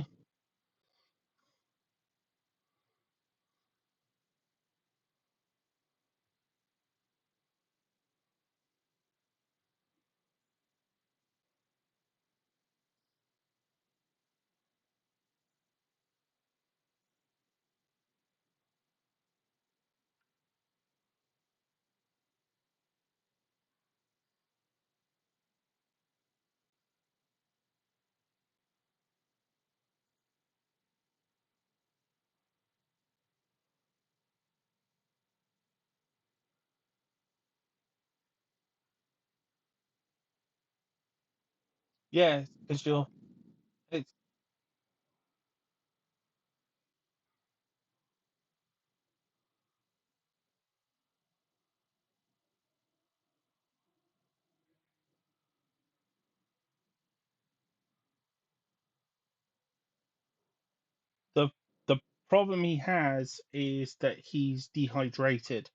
Yeah, because you're. It's the the problem he has is that he's dehydrated.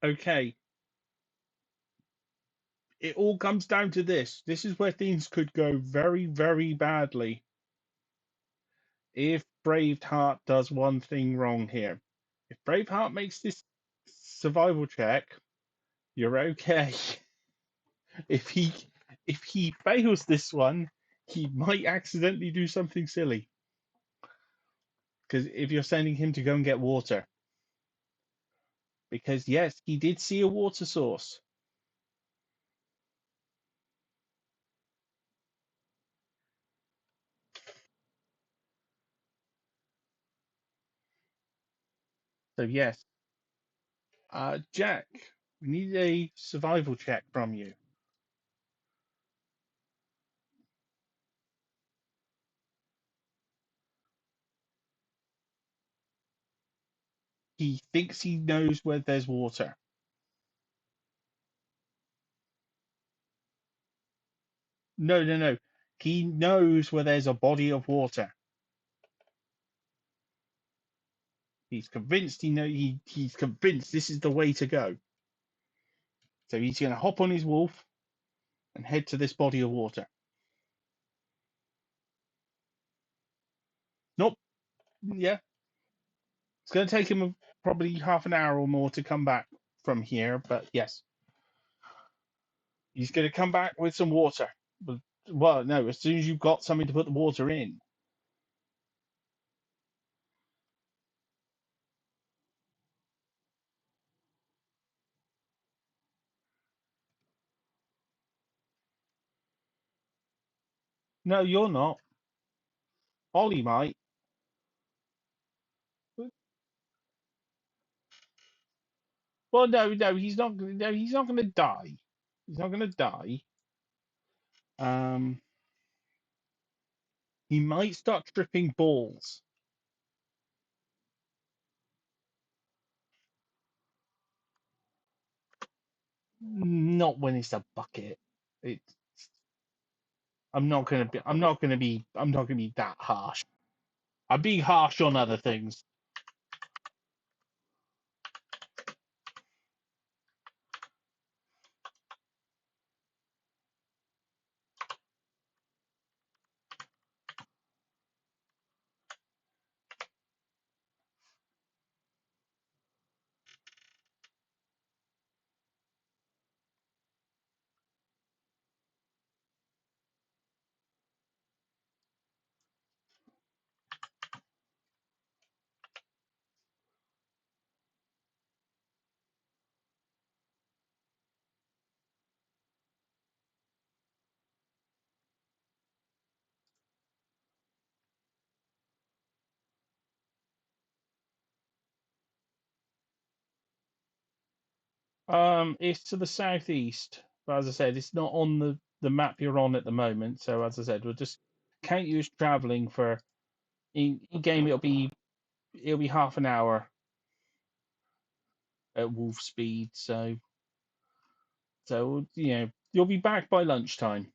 Okay, it all comes down to this. This is where things could go very, very badly if Braveheart does one thing wrong here. If Braveheart makes this survival check, you're okay. If he fails this one, he might accidentally do something silly. Because if you're sending him to go and get water, because yes, he did see a water source. So yes, Jack, we need a survival check from you. He thinks he knows where there's water. No, no, no. He knows where there's a body of water. He's convinced he's convinced this is the way to go. So he's going to hop on his wolf and head to this body of water. Nope. Yeah, it's going to take him probably half an hour or more to come back from here. But yes, he's going to come back with some water. But, well, no, as soon as you've got something to put the water in. No, you're not. Ollie might. Well, no, no, he's not. No, he's not going to die. He's not going to die. Um, he might start tripping balls. Not when it's a bucket. It. I'm not gonna be. I'm not gonna be. I'm not gonna be that harsh. I'm being harsh on other things. It's to the southeast, but as I said, it's not on the map you're on at the moment. So as I said, we'll just count you as traveling for in game. It'll be half an hour at wolf speed. So you'll be back by lunchtime.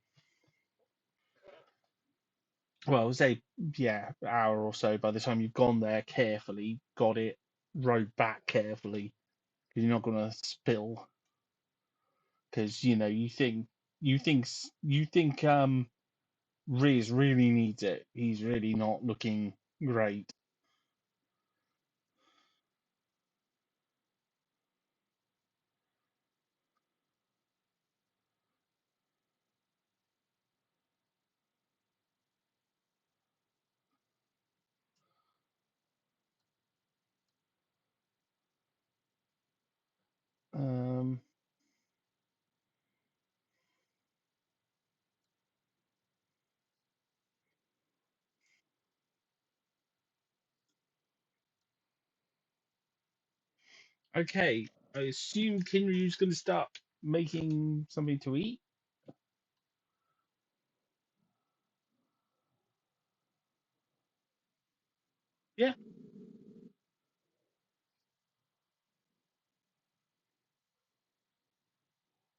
Well, say yeah, hour or so by the time you've gone there carefully, got it, rode back carefully because you're not gonna spill because you think Riz really needs it. He's really not looking great. Um, okay, I assume Kinryu's going to start making something to eat. Yeah,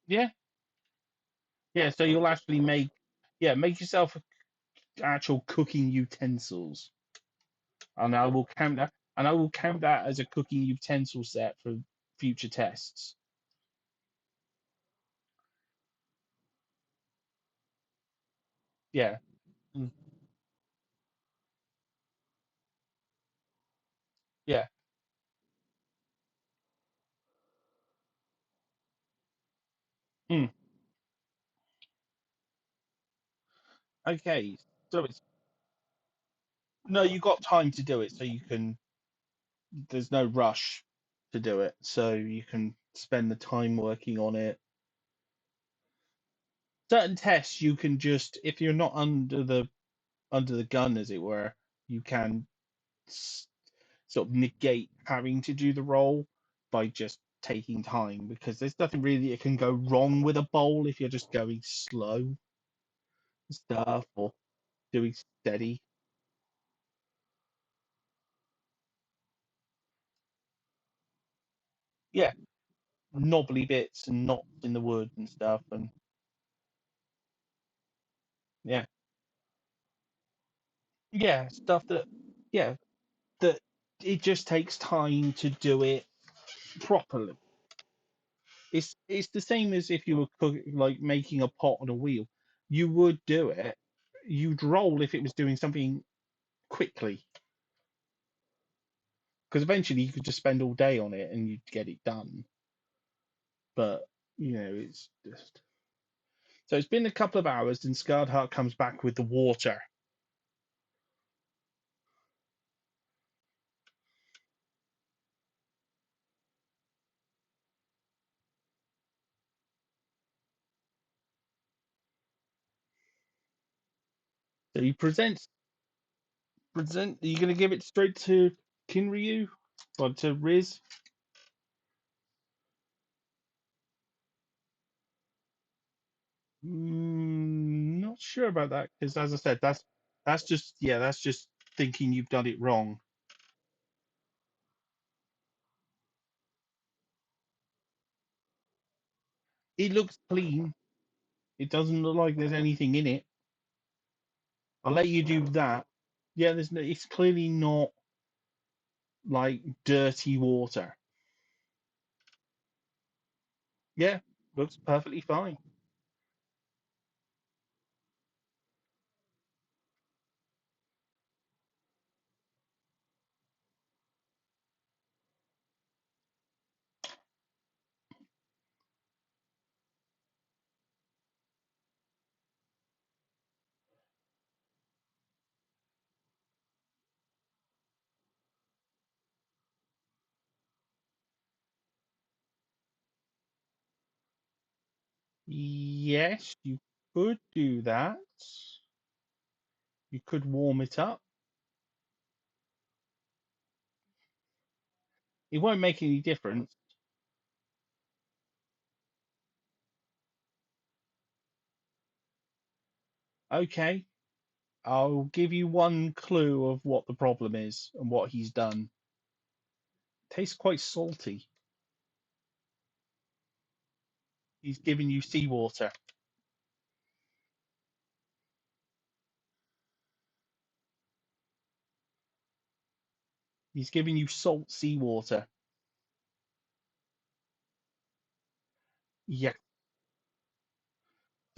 yeah, yeah. So you'll actually make yourself actual cooking utensils, and I will count that, as a cooking utensil set for future tests. Yeah, mm, yeah. Mm. Okay, so it's no, you got time to do it, so you can. There's no rush to do it, so you can spend the time working on it. Certain tests you can just, if you're not under the gun, as it were, you can s- sort of negate having to do the roll by just taking time because there's nothing really that can go wrong with a bowl if you're just going slow and stuff or doing steady. yeah, knobbly bits and knots in the wood and stuff, and yeah, yeah, stuff that yeah that it just takes time to do it properly. It's the same as if you were like making a pot on a wheel. You would do it. You'd roll if it was doing something quickly, because eventually you could just spend all day on it and you'd get it done. But it's just so it's been a couple of hours, and Scarred Heart comes back with the water. So he present. Are you going to give it straight to Kinryu or to Riz? Not sure about that, because as I said, that's just thinking you've done it wrong. It looks clean. It doesn't look like there's anything in it. I'll let you do that. Yeah, there's no. It's clearly not like dirty water. Yeah, looks perfectly fine. Yes, you could do that. You could warm it up. It won't make any difference. Okay, I'll give you one clue of what the problem is and what he's done. Tastes quite salty. He's given you seawater. He's giving you salt seawater. Yeah.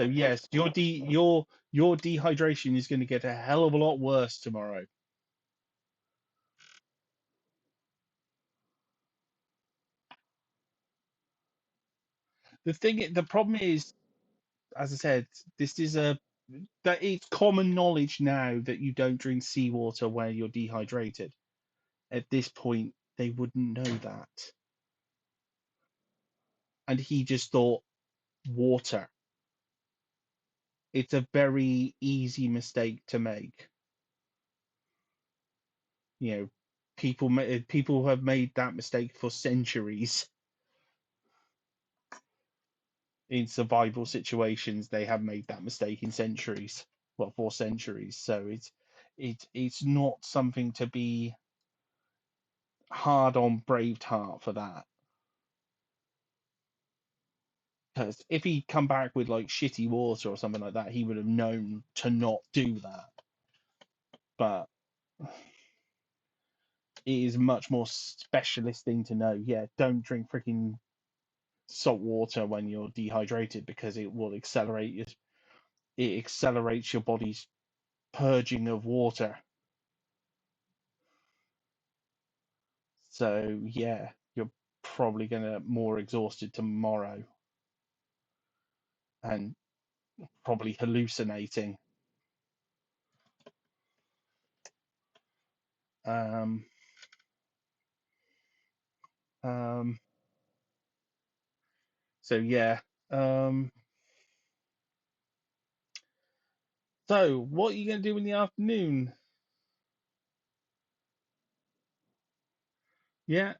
So yes, your dehydration is going to get a hell of a lot worse tomorrow. The problem is, as I said, this is a that it's common knowledge now that you don't drink seawater when you're dehydrated. At this point, they wouldn't know that, and he just thought water. It's a very easy mistake to make. You know, people have made that mistake for centuries in survival situations. They have made that mistake in centuries, well, for centuries. So it's not something to be hard on Braveheart for that. Because if he'd come back with like shitty water or something like that, he would have known to not do that. But it is a much more specialist thing to know. Yeah, don't drink freaking salt water when you're dehydrated, because it accelerates your body's purging of water. So yeah, you're probably gonna more exhausted tomorrow and probably hallucinating. Um, um, so yeah. Um, so what are you gonna do in the afternoon? Yeah.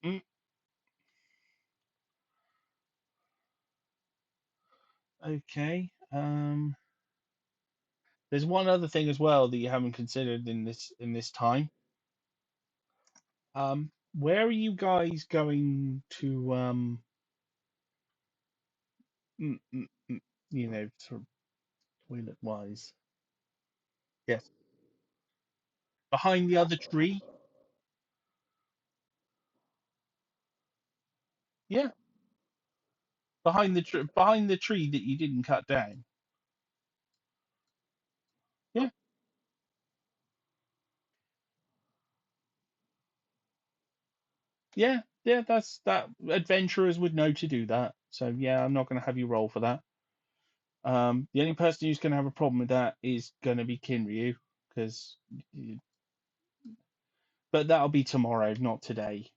Mm, okay. There's one other thing as well that you haven't considered in this time. Where are you guys going to mm, mm, mm, sort of toilet wise? Yes. Behind the other tree? Yeah, behind the tree that you didn't cut down. Yeah, yeah, yeah. That's that. Adventurers would know to do that. So yeah, I'm not going to have you roll for that. The only person who's going to have a problem with that is going to be Kinryu, because, but that'll be tomorrow, not today.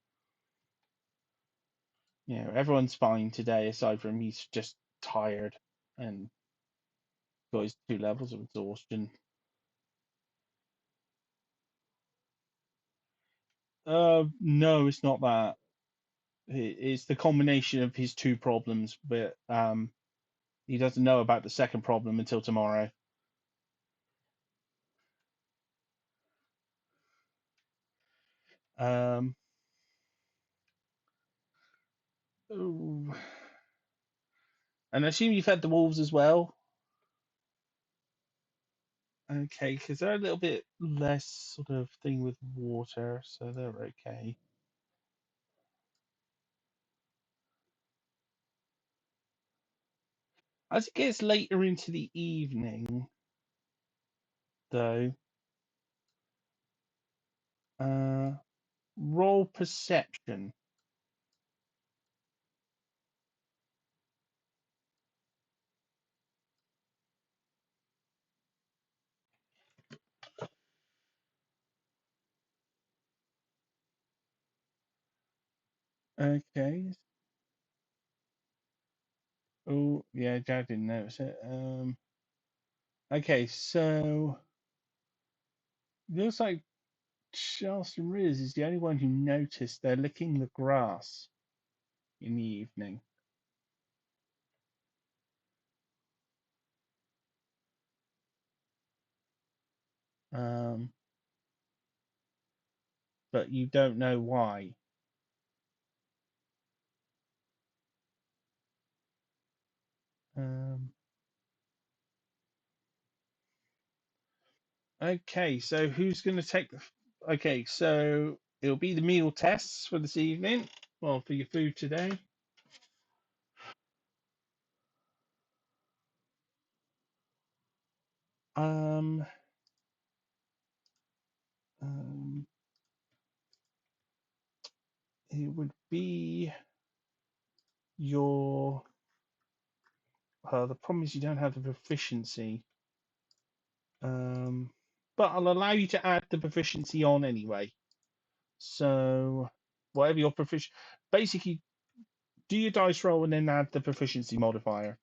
Everyone's fine today, aside from he's just tired and got his 2 levels of exhaustion. No, it's not that. It's the combination of his two problems, but he doesn't know about the second problem until tomorrow. Um, ooh. And I assume you fed the wolves as well. Okay, because they're a little bit less sort of thing with water, so they're okay. As it gets later into the evening, though, uh, roll perception. Okay. Oh, yeah, Dad didn't notice it. Okay, so looks like Charleston Riz is the only one who noticed they're licking the grass in the evening. Um, but you don't know why. Um, okay, so who's going to take the? Okay, so it'll be the meal tests for this evening. Well, for your food today. Um, um, it would be your. The problem is you don't have the proficiency. Um, but I'll allow you to add the proficiency on anyway. So whatever your proficiency, basically, do your dice roll and then add the proficiency modifier.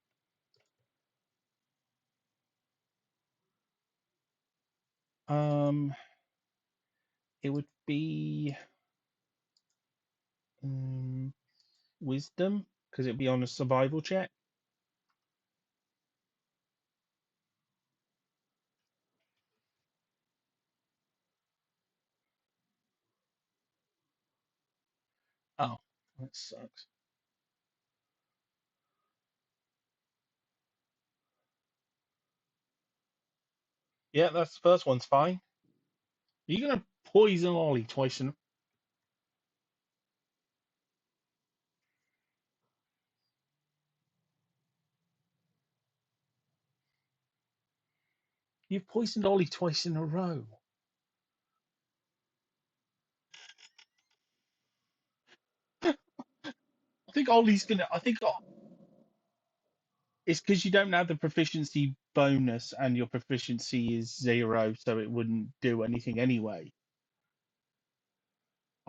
Um, it would be wisdom because it'd be on a survival check. Oh, that sucks. Yeah, that's the first one's fine. You're gonna poison Ollie twice, and you've poisoned Ollie twice in a row. I think Ollie's gonna. I think it's because you don't have the proficiency bonus, and your proficiency is 0, so it wouldn't do anything anyway.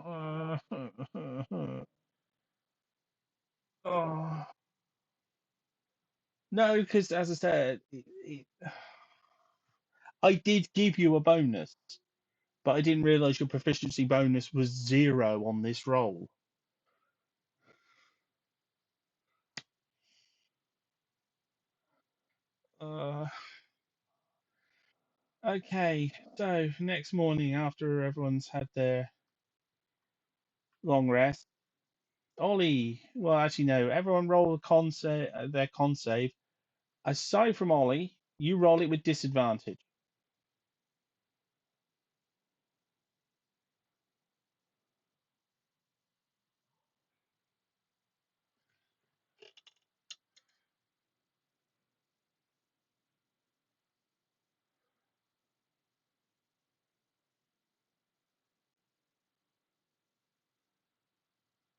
Uh, oh. No, because as I said, I did give you a bonus, but I didn't realize your proficiency bonus was 0 on this roll. Uh, Okay, so next morning after everyone's had their long rest, Ollie. Well, actually, no. Everyone roll their con save. Aside from Ollie, you roll it with disadvantage.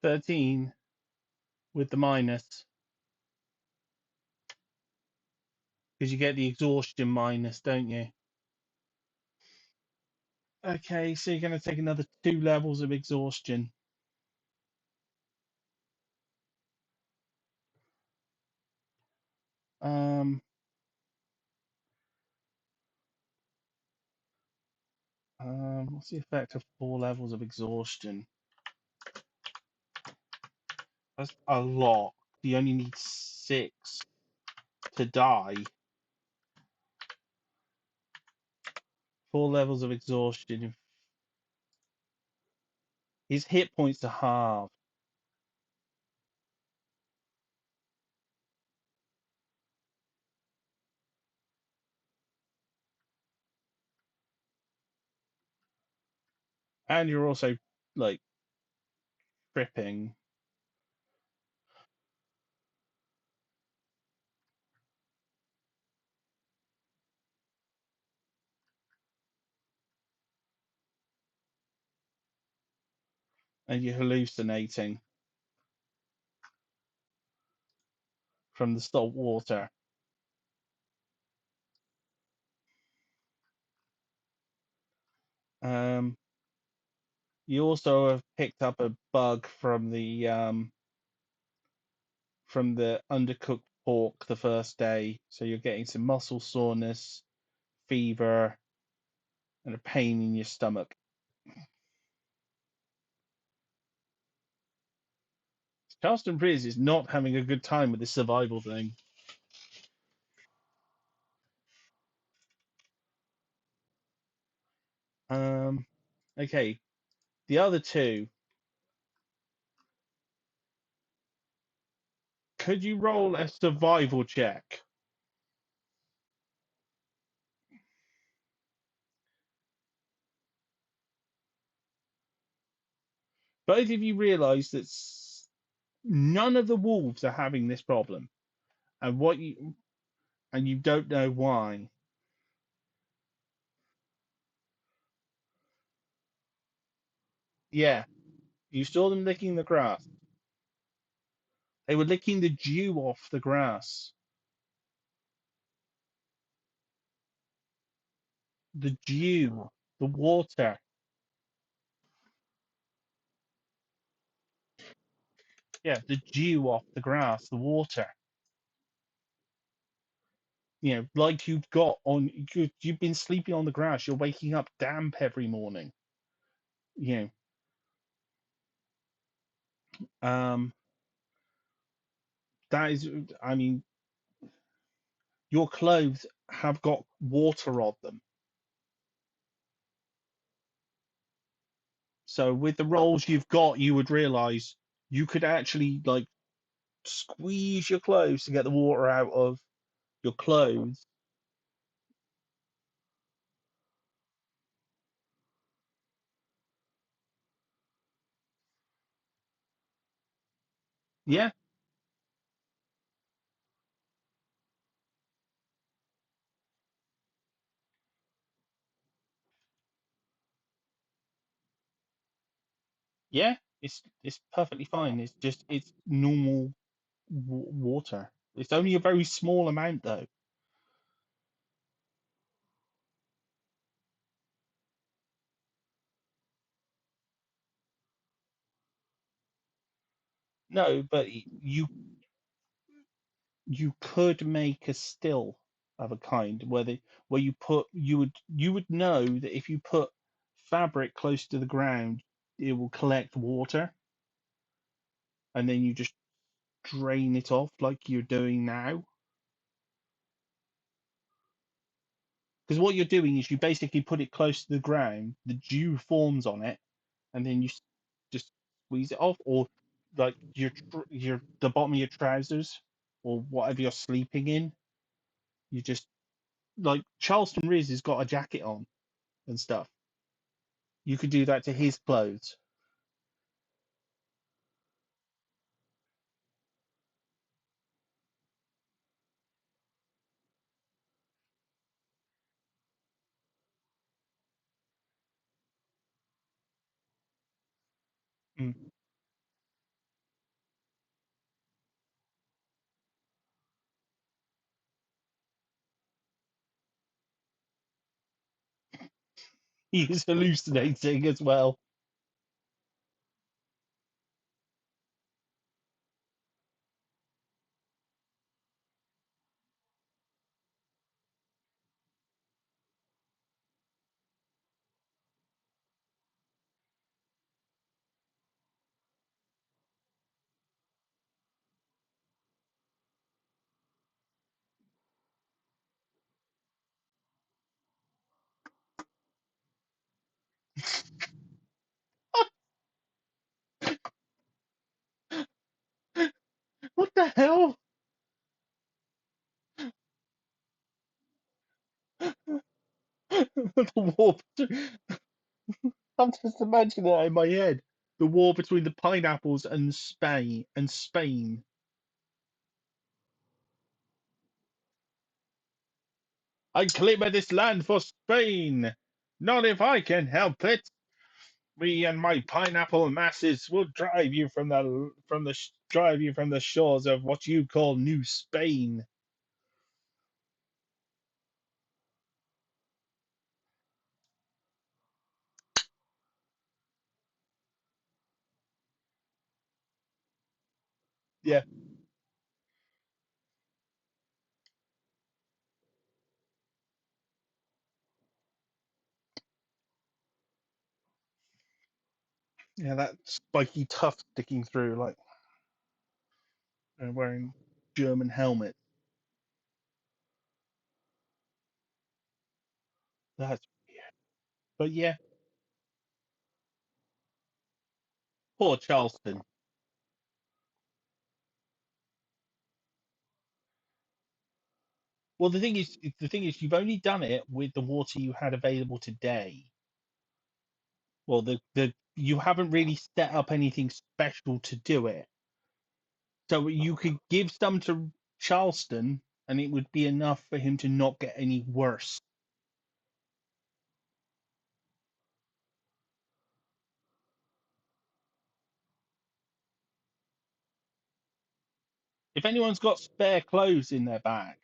13 with the minus because you get the exhaustion minus, don't you? Okay, so you're going to take another 2 levels of exhaustion. Um, what's the effect of 4 levels of exhaustion? That's a lot. You only need 6 to die. 4 levels of exhaustion. His hit points are halved, and you're also like tripping, and you're hallucinating from the salt water. Um, you also have picked up a bug from the undercooked pork the first day, so you're getting some muscle soreness, fever, and a pain in your stomach. Charleston Riz is not having a good time with this survival thing. Um, okay, the other two. Could you roll a survival check? Both of you realise that none of the wolves are having this problem, and you don't know why. Yeah, you saw them licking the grass. They were licking the dew off the grass. The dew, the water. Yeah, the dew off the grass, the water. Like you've been sleeping on the grass. You're waking up damp every morning. You um, that is, I mean, your clothes have got water on them. So with the rolls you've got, you would realize you could actually like squeeze your clothes to get the water out of your clothes. Yeah, yeah, it's perfectly fine. It's normal water. It's only a very small amount though. No, but you could make a still of a kind where you would know that if you put fabric close to the ground, it will collect water, and then you just drain it off like you're doing now. Because what you're doing is you basically put it close to the ground, the dew forms on it, and then you just squeeze it off, or like your the bottom of your trousers or whatever you're sleeping in. You just like Charleston Riz has got a jacket on and stuff. You could do that to his clothes. Mm. He is hallucinating as well. What the hell? The war. I'm just imagining that in my head. The war between the pineapples and Spain. I claim this land for Spain. Not if I can help it. Me and my pineapple masses will drive you drive you from the shores of what you call New Spain. Yeah, yeah, that spiky tuft sticking through, like wearing German helmet. That's weird. But yeah, poor Charleston. Well, the thing is, you've only done it with the water you had available today. Well, the you haven't really set up anything special to do it. So you could give some to Charleston, and it would be enough for him to not get any worse. If anyone's got spare clothes in their bag,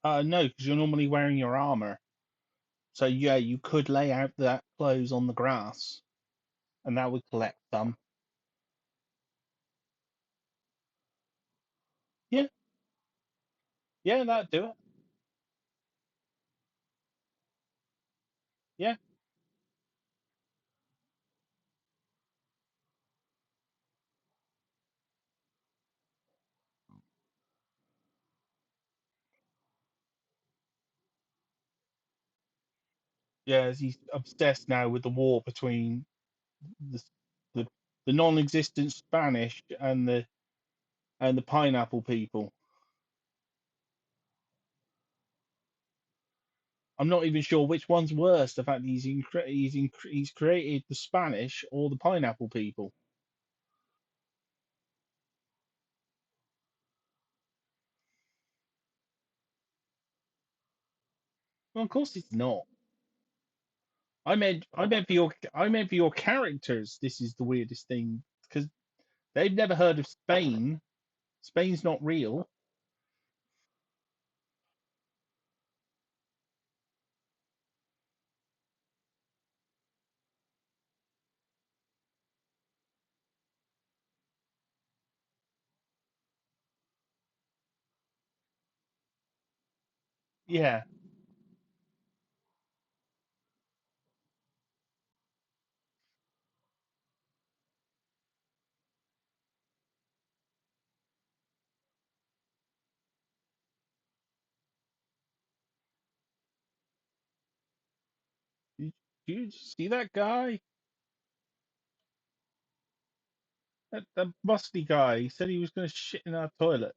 no, because you're normally wearing your armor. So yeah, you could lay out that clothes on the grass, and that would collect some. Yeah, yeah, that'd do it. Yeah, yeah. As he's obsessed now with the war between the the, the non-existent Spanish and the pineapple people. I'm not even sure which one's worse. The fact that he's created the Spanish or the pineapple people. Well, of course it's not. I meant for your characters. This is the weirdest thing because they've never heard of Spain. Spain's not real. Yeah. Did you see that guy? That musty guy. He said he was going to shit in our toilet.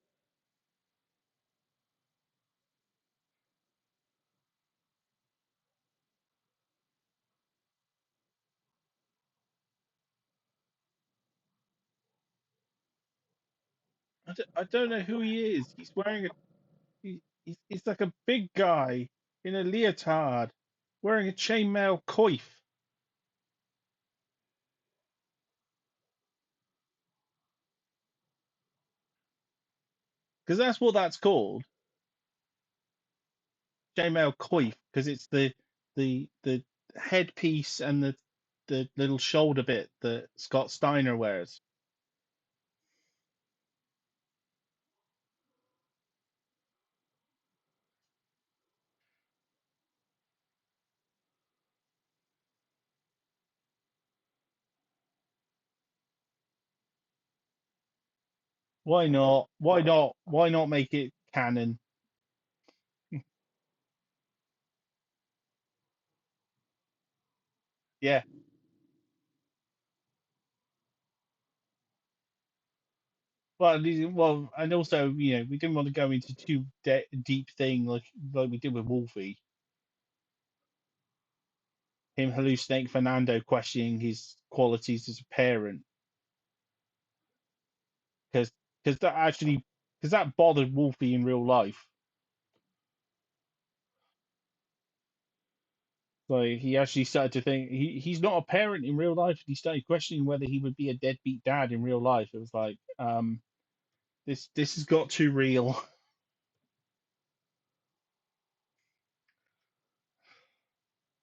I don't know who he is. He's wearing a he's like a big guy in a leotard, wearing a chainmail coif. Because that's what that's called, chainmail coif. Because it's the headpiece and the little shoulder bit that Scott Steiner wears. Why not? Why not? Why not make it canon? Yeah. Well, and also, we didn't want to go into too deep thing like we did with Wolfie. Him hallucinating Fernando, questioning his qualities as a parent, because that actually because that bothered Wolfie in real life. Like he actually started to think he's not a parent in real life. He started questioning whether he would be a deadbeat dad in real life. It was like, this has got too real.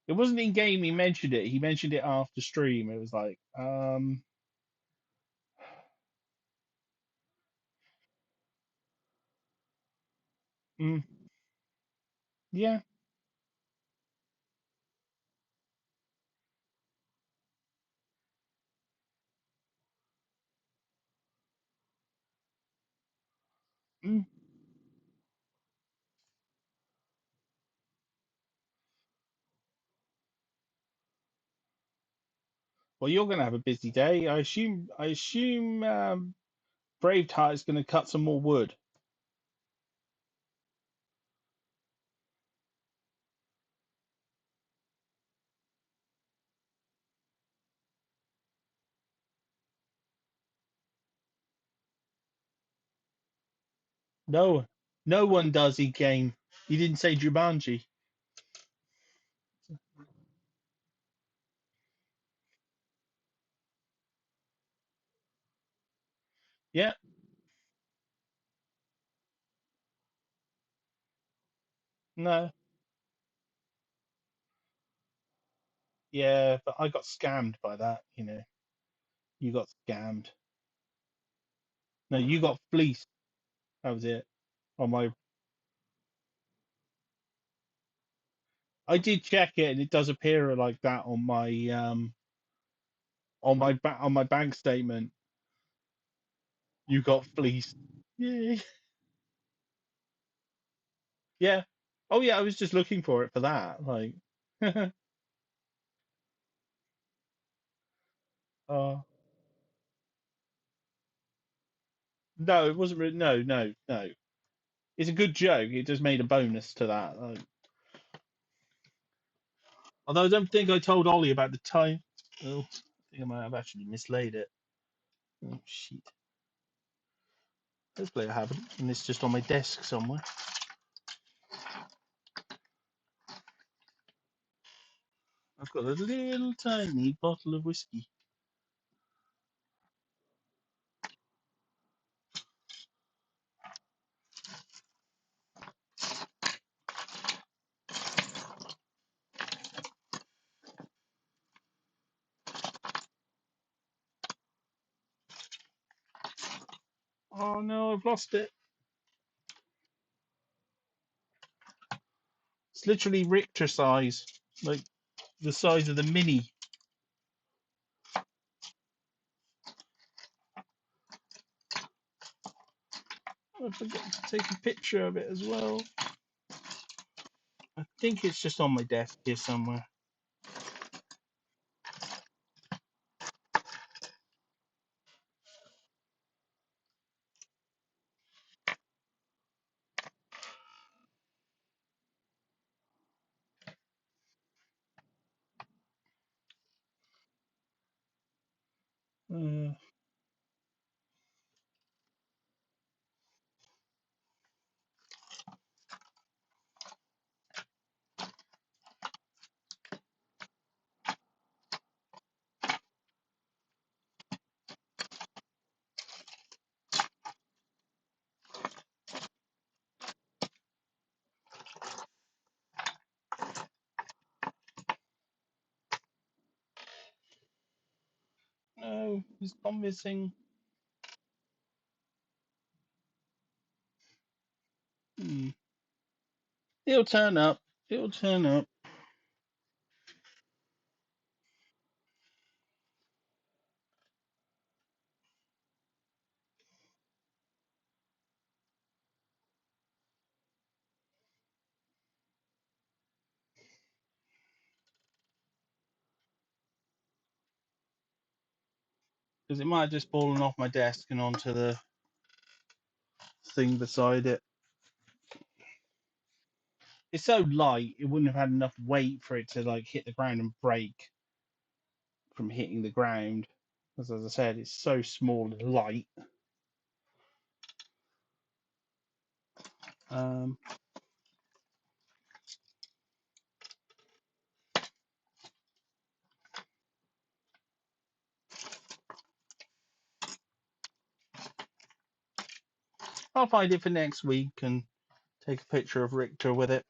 It wasn't in game. He mentioned it. He mentioned it after stream. It was like, mm, yeah, mm. Well, you're gonna have a busy day. I assume Braveheart is gonna cut some more wood. No, no one does in game. You didn't say Jumanji. Yeah, no, yeah, but I got scammed by that. You got scammed. No, you got fleeced. That was it. On my, I did check it, and it does appear like that on my bank statement. You got fleeced. Yay. Yeah. Oh yeah, I was just looking for it for that. Like, uh, no, it wasn't. No, no, no. It's a good joke. It just made a bonus to that. Like, although I don't think I told Ollie about the time. Oh, I think I might have actually mislaid it. Oh shit. Hopefully I haven't, and it's just on my desk somewhere. I've got a little tiny bottle of whiskey. Oh no, I've lost it. It's literally Richter size, like the size of the mini. I forgot to take a picture of it as well. I think it's just on my desk here somewhere. Uh, no, it's gone missing. Hmm. It'll turn up. It'll turn up. Because it might have just fallen off my desk and onto the thing beside it. It's so light, it wouldn't have had enough weight for it to like hit the ground and break from hitting the ground. Because as I said, it's so small and light. Um, I'll find it for next week and take a picture of Richter with it.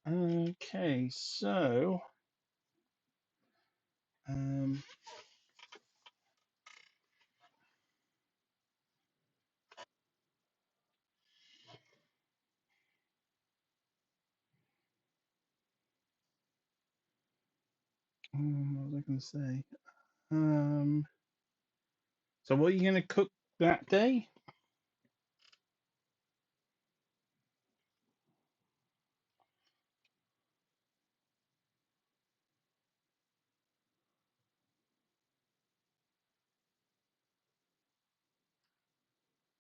Okay, so um, what was I going to say? So what are you going to cook that day?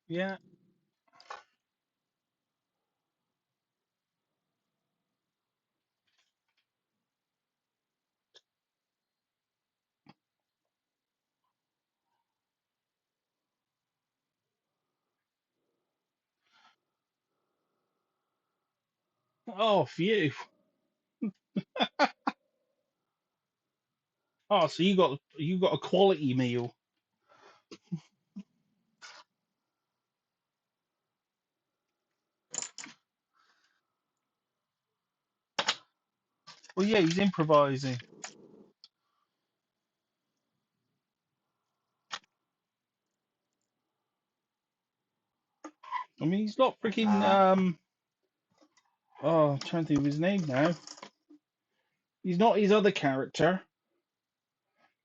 Yeah. Oh, phew. Oh, so you got a quality meal. Well, yeah, he's improvising. I mean, he's not freaking Oh, I'm trying to think of his name now. He's not his other character.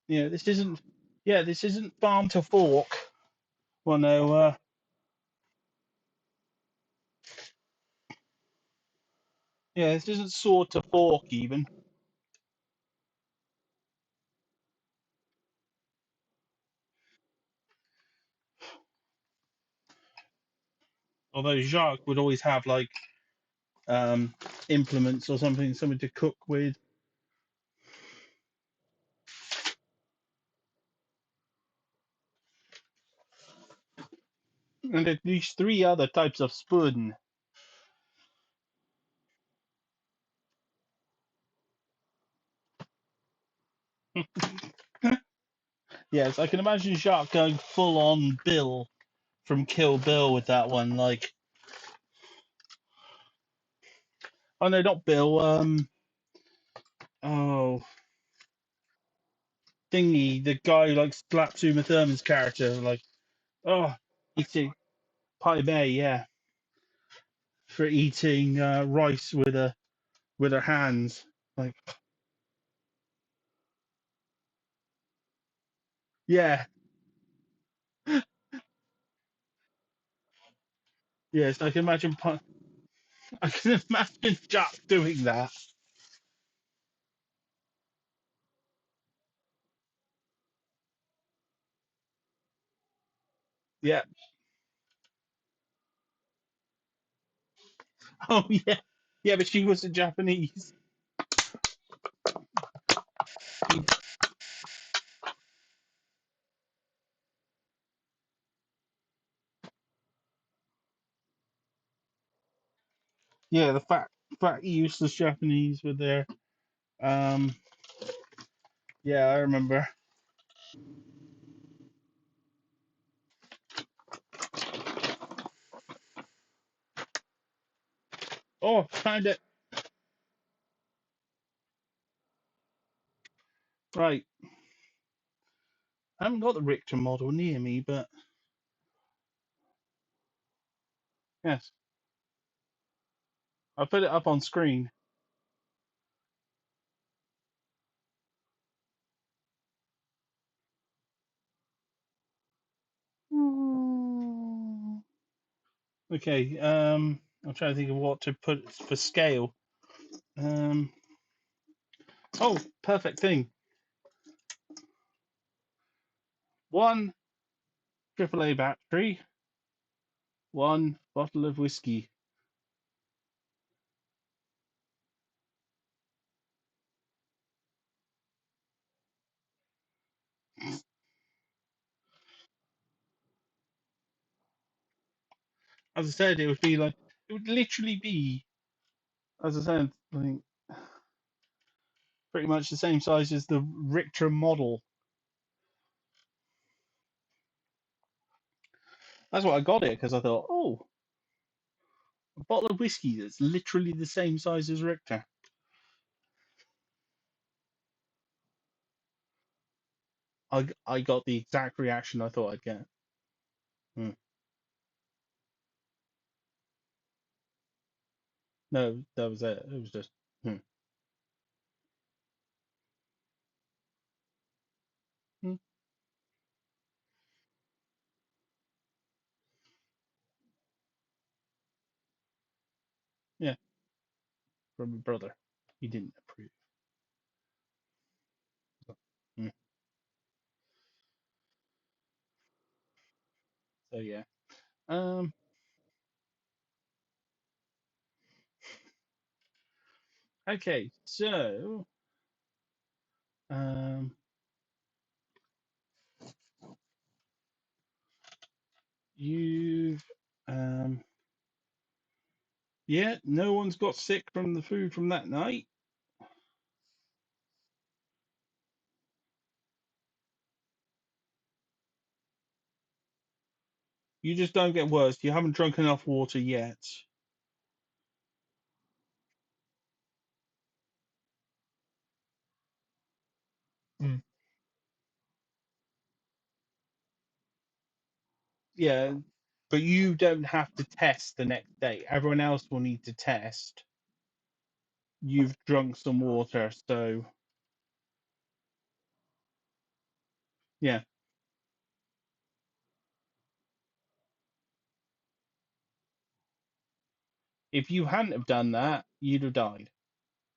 This isn't. Yeah, this isn't Farm to Fork. Well, no. Yeah, this isn't Sword to Fork even. Although Jacques would always have like um implements or something to cook with, and at least three other types of spoon. Yes, I can imagine Jacques going full on Bill from Kill Bill with that one. Like, oh no, not Bill. Oh, thingy, the guy who like slaps Uma Thurman's character, like, oh, eating Pai Mei, yeah, for eating rice with her hands, like, yeah, yes, I can imagine. I can imagine Jack doing that. Yeah. Oh yeah. Yeah, but she wasn't Japanese. Yeah, the fat useless Japanese were there. Um, yeah, I remember. Oh, found it. Right. I haven't got the Richter model near me, but yes, I put it up on screen. Mm. Okay. I'm trying to think of what to put for scale. Um. Oh, perfect thing. One AAA battery. One bottle of whiskey. As I said, it would be like it would literally be, as I said, I think pretty much the same size as the Richter model. That's what I got it because I thought, oh, a bottle of whiskey that's literally the same size as Richter. I got the exact reaction I thought I'd get. Hmm. No, that was it. It was just, hmm. Hmm. Yeah, from a brother. He didn't approve. So, hmm. So yeah. Um. Okay. So um. You've um. Yeah. No one's got sick from the food from that night. You just don't get worse. You haven't drunk enough water yet. Mm. Yeah, but you don't have to test the next day. Everyone else will need to test. You've drunk some water, so yeah. If you hadn't have done that, you'd have died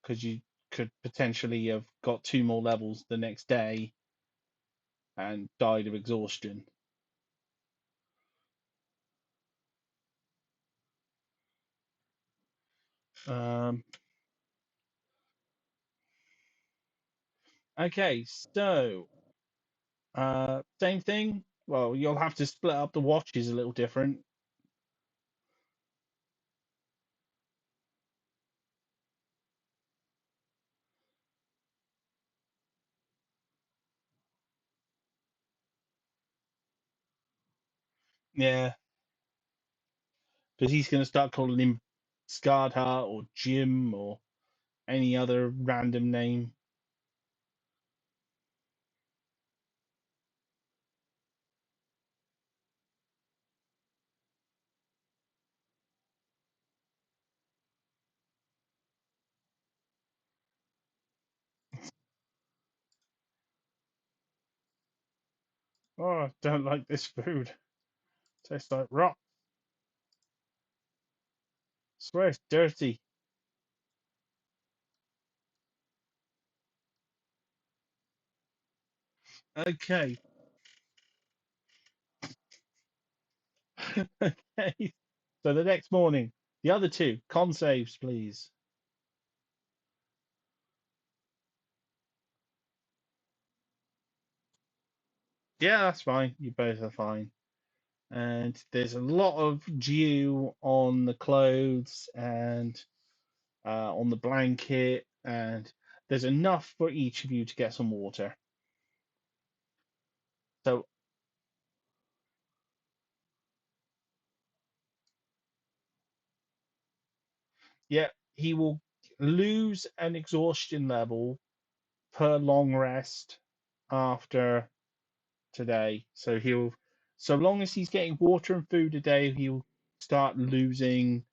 because you could potentially have got two more levels the next day and died of exhaustion. Um, okay, so same thing. Well, you'll have to split up the watches a little different. Yeah, because he's going to start calling him Scarred Heart or Jim or any other random name. Oh, I don't like this food. Tastes like rock. Swear it's dirty. Okay. Okay. So the next morning, the other two, con saves, please. Yeah, that's fine. You both are fine. And there's a lot of dew on the clothes and on the blanket, and there's enough for each of you to get some water. So, yeah, he will lose an exhaustion level per long rest after today. So long as he's getting water and food a day, he'll start losing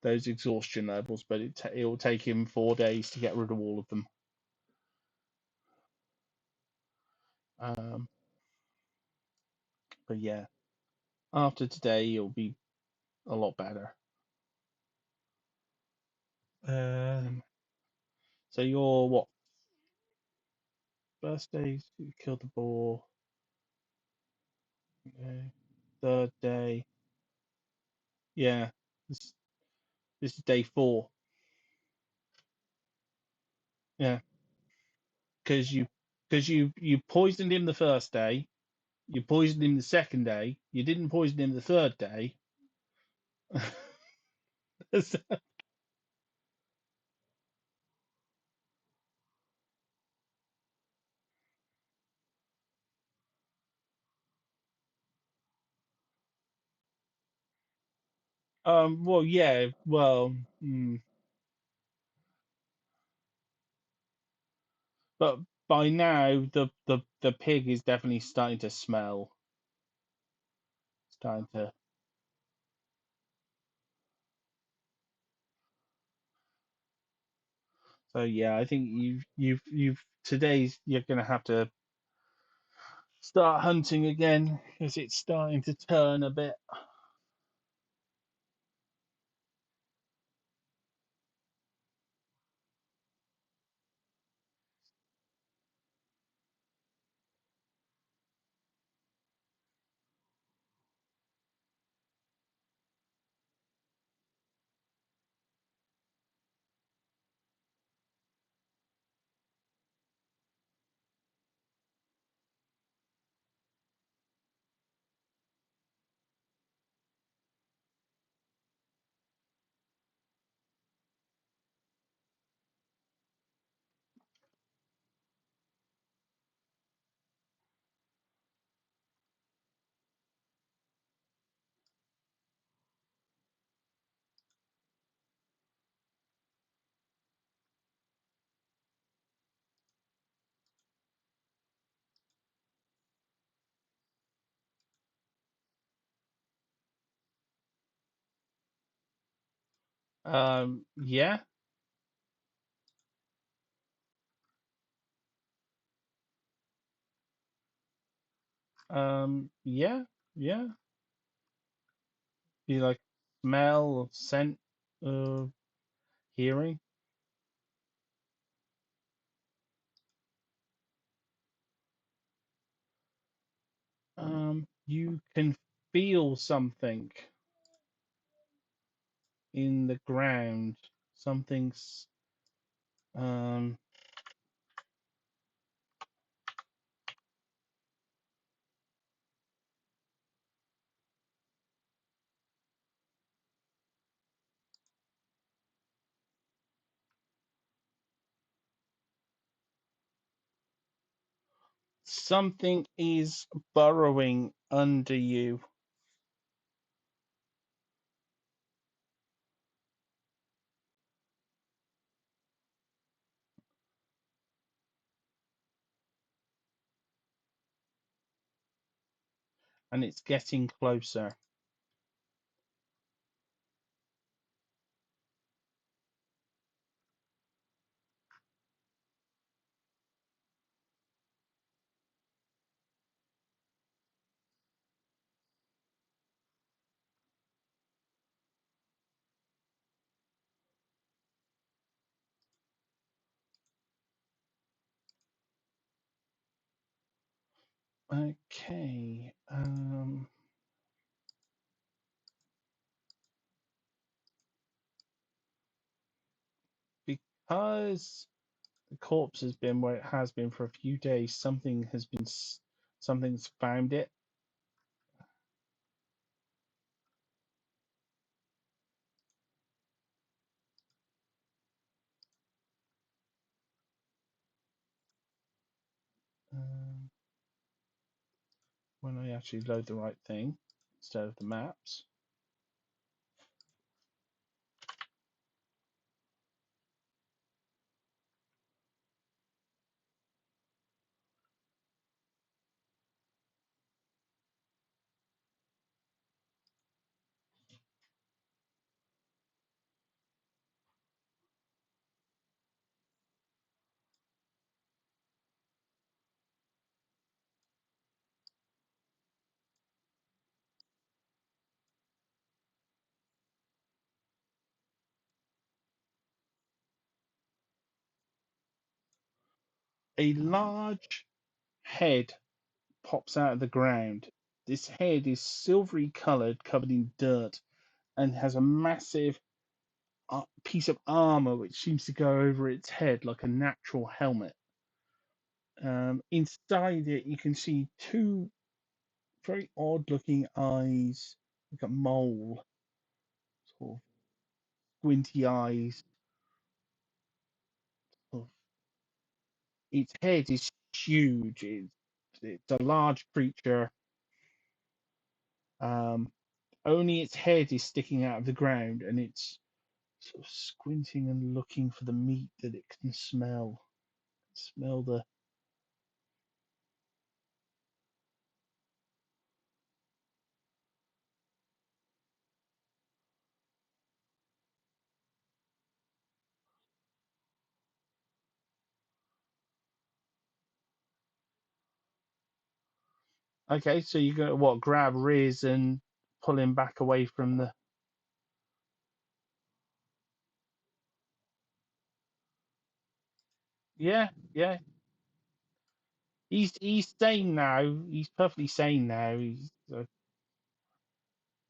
those exhaustion levels. But it'll take him 4 days to get rid of all of them. Um, but yeah, after today, he'll be a lot better. Um, so your what? First day you killed the boar. Okay. Third day, yeah. This, this is day 4. Yeah, because you poisoned him the first day. You poisoned him the second day. You didn't poison him the third day. Well, yeah, well, but by now the pig is definitely starting to smell. Starting to. So yeah, I think you've today's you're gonna have to start hunting again because it's starting to turn a bit. Yeah, yeah, yeah. You like smell, scent, uh, hearing. You can feel something in the ground. Something's um something is burrowing under you. And it's getting closer. Okay. Because the corpse has been where it has been for a few days, something's found it. Um, when I actually load the right thing instead of the maps. A large head pops out of the ground. This head is silvery coloured, covered in dirt, and has a massive piece of armor which seems to go over its head like a natural helmet. Inside it, you can see two very odd looking eyes, like a mole, sort of squinty eyes. Sort of. Its head is huge. It's a large creature. Um, Only its head is sticking out of the ground, and it's sort of squinting and looking for the meat that it can smell. Smell the. Okay, so you go what? Grab Riz and pull him back away from the. Yeah, yeah. He's sane now. He's perfectly sane now. He's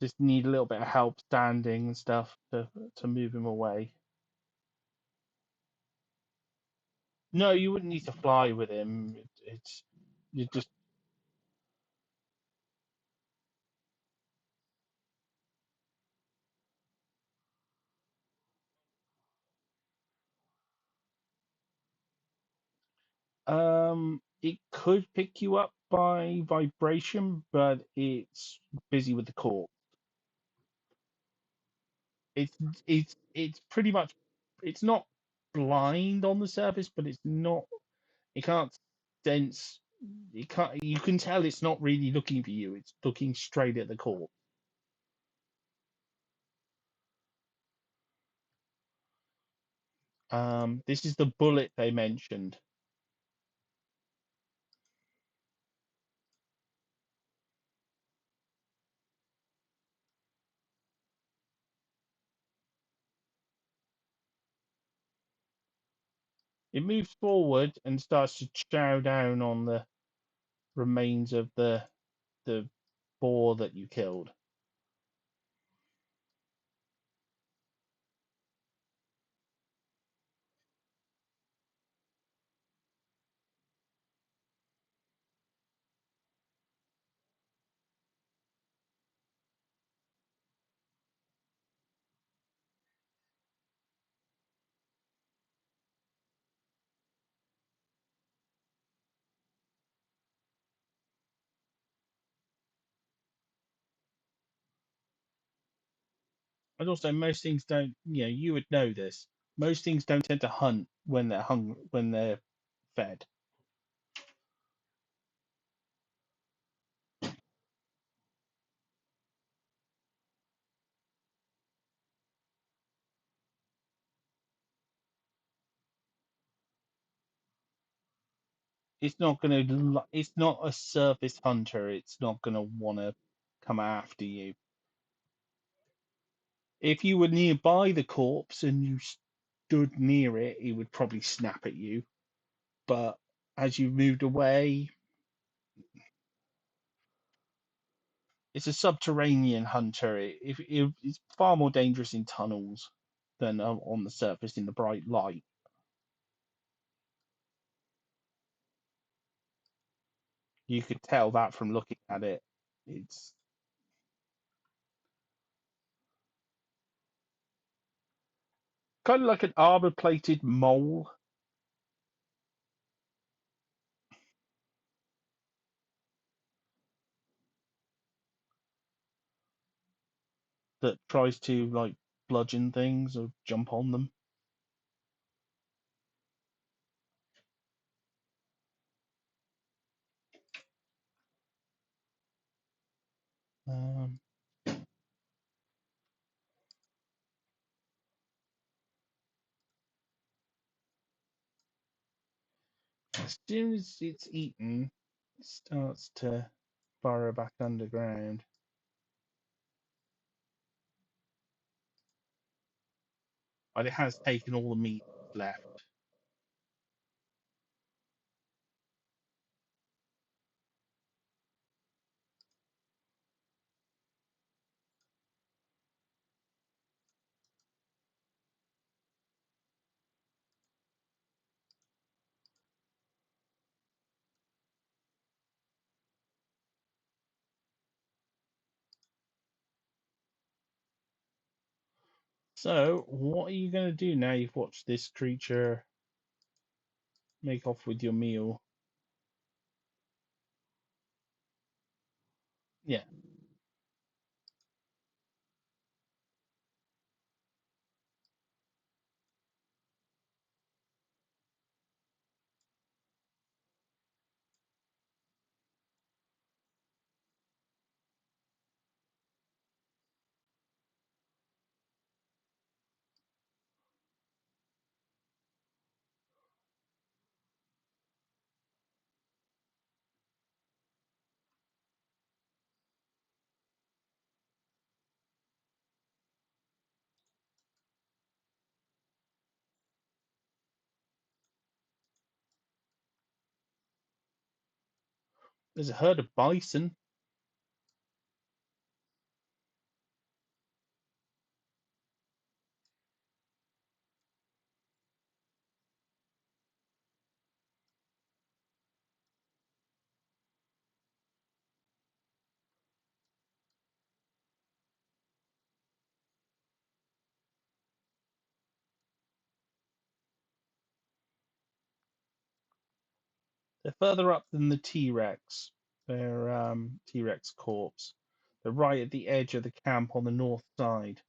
just need a little bit of help standing and stuff to move him away. No, you wouldn't need to fly with him. It's you just it could pick you up by vibration, but it's busy with the core. It's it's pretty much it's not blind on the surface, but it's not it can't sense it can't you can tell it's not really looking for you. It's looking straight at the core. This is the bullet they mentioned. It moves forward and starts to chow down on the remains of the boar that you killed. And also, most things don't. You would know this. Most things don't tend to hunt when they're when they're fed. It's not going to. It's not a surface hunter. It's not going to want to come after you. If you were nearby the corpse and you stood near it, it would probably snap at you. But as you moved away, it's a subterranean hunter. It's far more dangerous in tunnels than on the surface in the bright light. You could tell that from looking at it. It's kind of like an armor-plated mole that tries to like bludgeon things or jump on them. Um, as soon as it's eaten, it starts to burrow back underground. But it has taken all the meat left. So, what are you going to do now you've watched this creature make off with your meal? Yeah, there's a herd of bison. They're further up than the T-Rex. They're T-Rex corpse. They're right at the edge of the camp on the north side.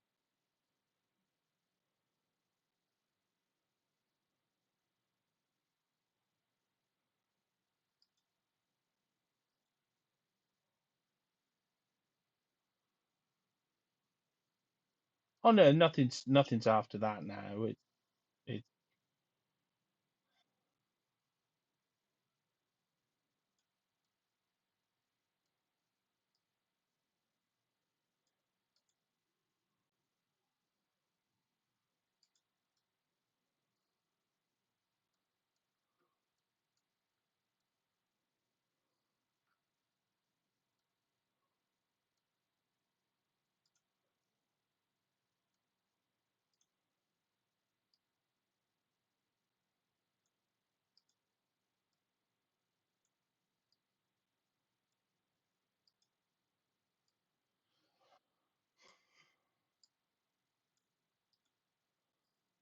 Oh no, nothing's after that now. It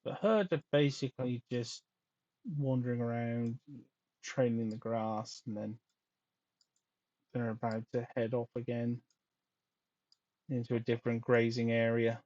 the herd are basically just wandering around, trailing the grass, and then they're about to head off again into a different grazing area.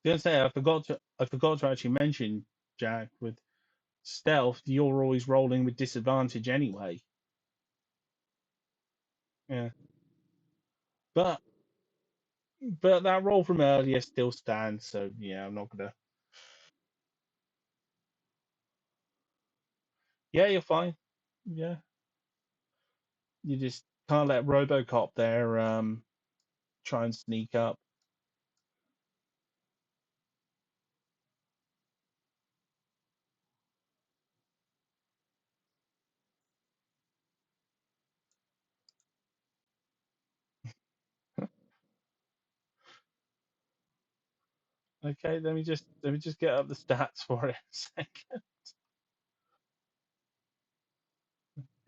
I was gonna say I forgot to actually mention, Jack, with stealth, you're always rolling with disadvantage anyway. Yeah. But that roll from earlier still stands. So yeah, I'm not gonna. Yeah, you're fine. Yeah, you just can't let RoboCop there try and sneak up. Okay, let me just get up the stats for it a second.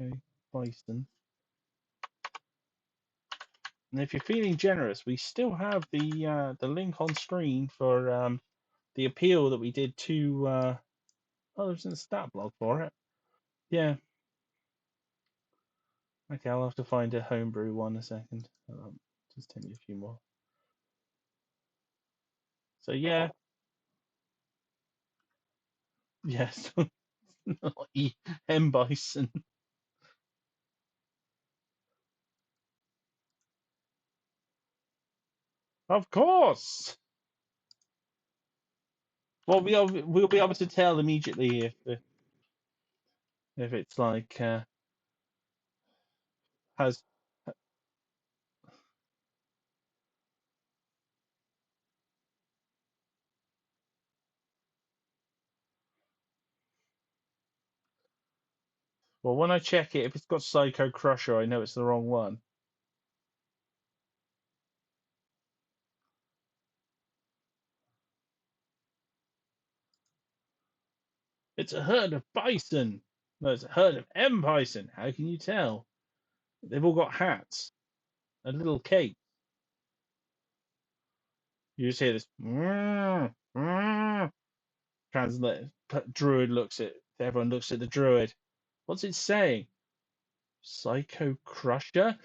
Okay, Bison. And if you're feeling generous, we still have the link on screen for the appeal that we did to. Oh, there's a stat block for it. Yeah. Okay, I'll have to find a homebrew one a second. Just take me a few more. So yeah, yes, not M Bison. Of course. Well, we'll be able to tell immediately if it's like has. Well, when I check it, if it's got Psycho Crusher, I know it's the wrong one. It's a herd of bison. No, it's a herd of M bison. How can you tell? They've all got hats and little capes. You just hear this. Translate. Druid looks at. Everyone looks at the druid. What's it saying? Psycho Crusher.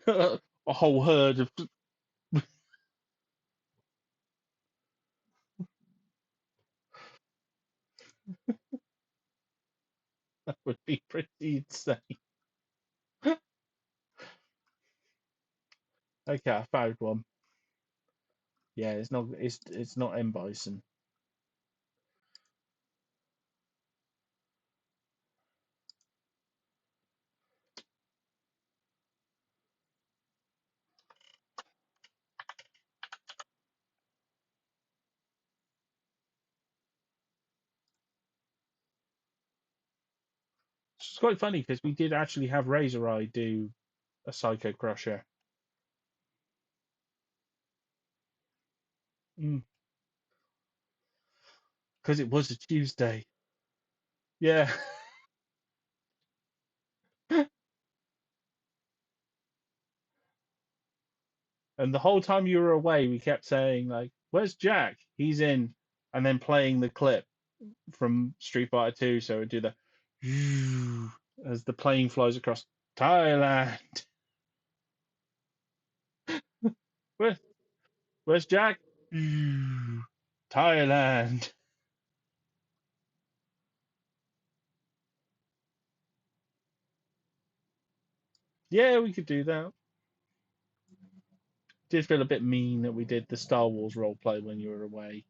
A whole herd of. That would be pretty insane. Okay, I found one. Yeah, it's not. It's not M bison. It's quite funny because we did actually have Razor Eye do a Psycho Crusher. Because it was a Tuesday. Yeah. And the whole time you were away, we kept saying, like, where's Jack? He's in. And then playing the clip from Street Fighter 2. So it'd do the as the plane flies across Thailand. Where, where's Jack? Thailand. Yeah, we could do that. Did feel a bit mean that we did the Star Wars role play when you were away.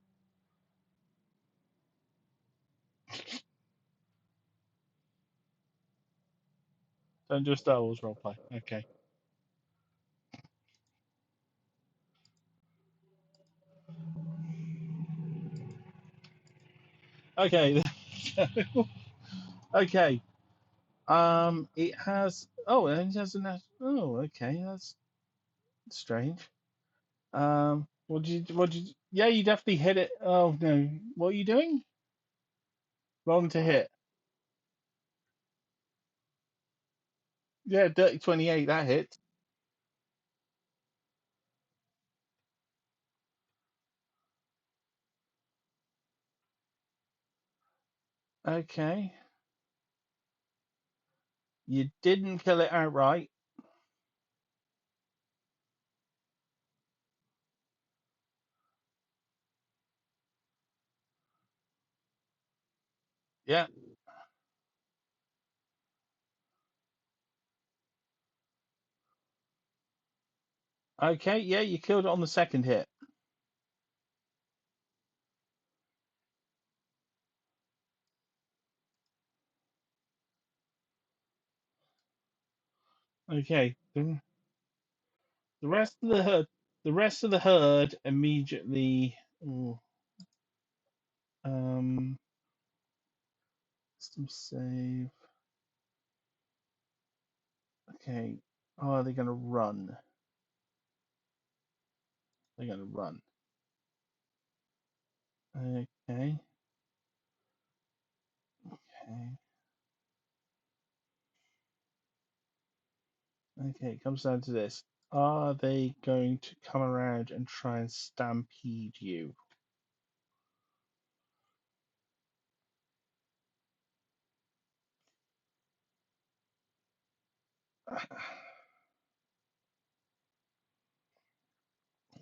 Don't do a Star Wars role play. Okay. Okay. Okay. It has. Oh, it has a. Oh, okay. That's strange. What did you? What did? Yeah, you definitely hit it. Oh no. What are you doing? Rolling to hit. Yeah, dirty 28. That hit. Okay. You didn't kill it outright. Yeah. Okay, yeah, you killed it on the second hit. Okay. The rest of the herd immediately. Oh, um, system save. Okay. Oh, are they going to run? They're going to run. Okay. Okay. Okay. It comes down to this. Are they going to come around and try and stampede you?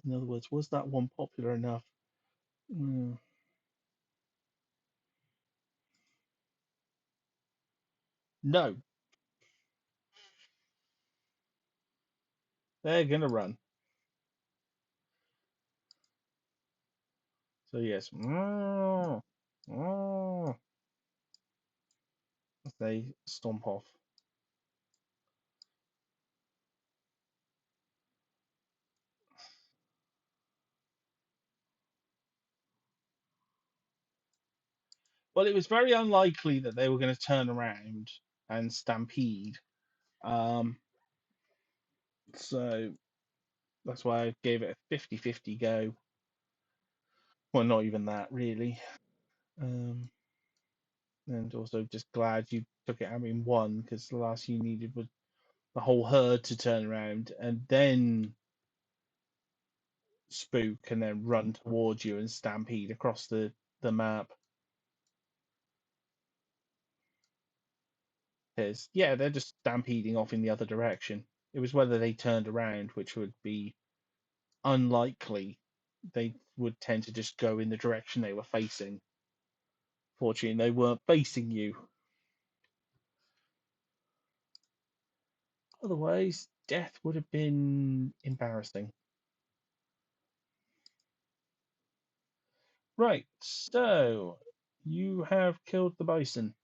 In other words, was that one popular enough? Mm, no, they're going to run. So yes. They stomp off. Well, it was very unlikely that they were going to turn around and stampede. Um, so that's why I gave it a 50-50 go. Well, not even that, really. Um, and also just glad you took it having one, because the last you needed was the whole herd to turn around and then spook and then run towards you and stampede across the map. Because, yeah, they're just stampeding off in the other direction. It was whether they turned around, which would be unlikely. They would tend to just go in the direction they were facing. Fortunately, they weren't facing you. Otherwise, death would have been embarrassing. Right, so you have killed the bison.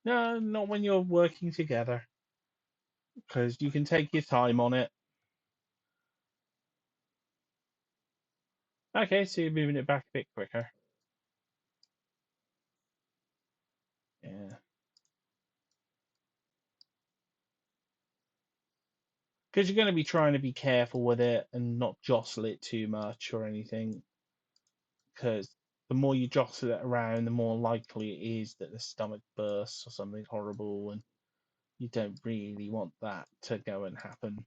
No, not when you're working together, because you can take your time on it. Okay, so you're moving it back a bit quicker. Yeah. Because you're going to be trying to be careful with it and not jostle it too much or anything. Because the more you jostle it around, the more likely it is that the stomach bursts or something horrible, and you don't really want that to go and happen.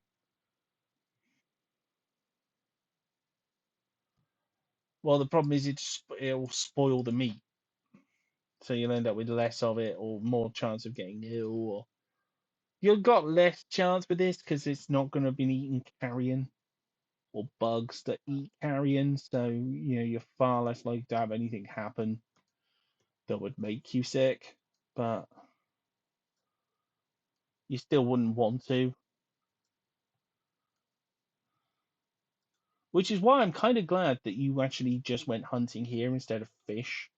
Well, the problem is it'll spoil the meat, so you'll end up with less of it or more chance of getting ill. Or you've got less chance with this because it's not going to be eating carrion or bugs that eat carrion, so you're far less likely to have anything happen that would make you sick. But you still wouldn't want to. Which is why I'm kind of glad that you actually just went hunting here instead of fish.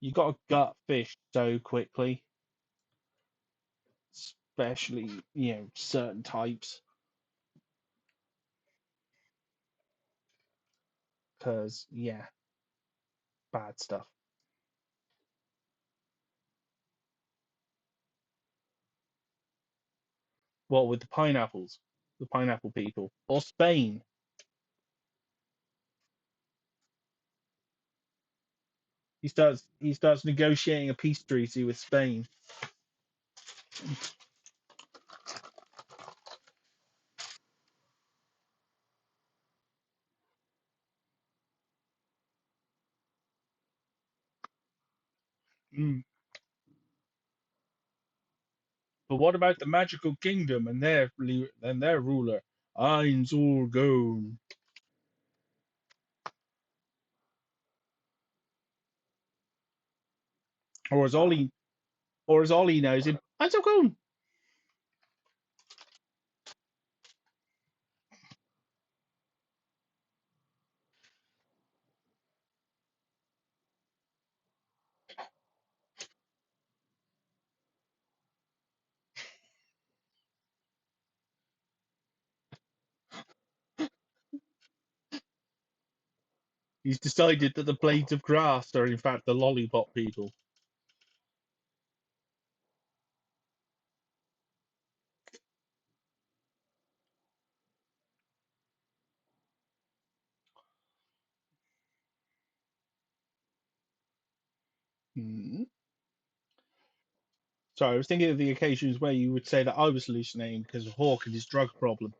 You got a gut fish so quickly, especially, certain types, because, yeah, bad stuff. What with the pineapples, the pineapple people, or Spain? He starts negotiating a peace treaty with Spain. Mm. But what about the magical kingdom and their ruler? Eins all go. or as Ollie knows him, Antokoon. He's decided that the blades of grass are in fact the lollipop people. Hmm. So I was thinking of the occasions where you would say that I was hallucinating because of Hawk and his drug problem.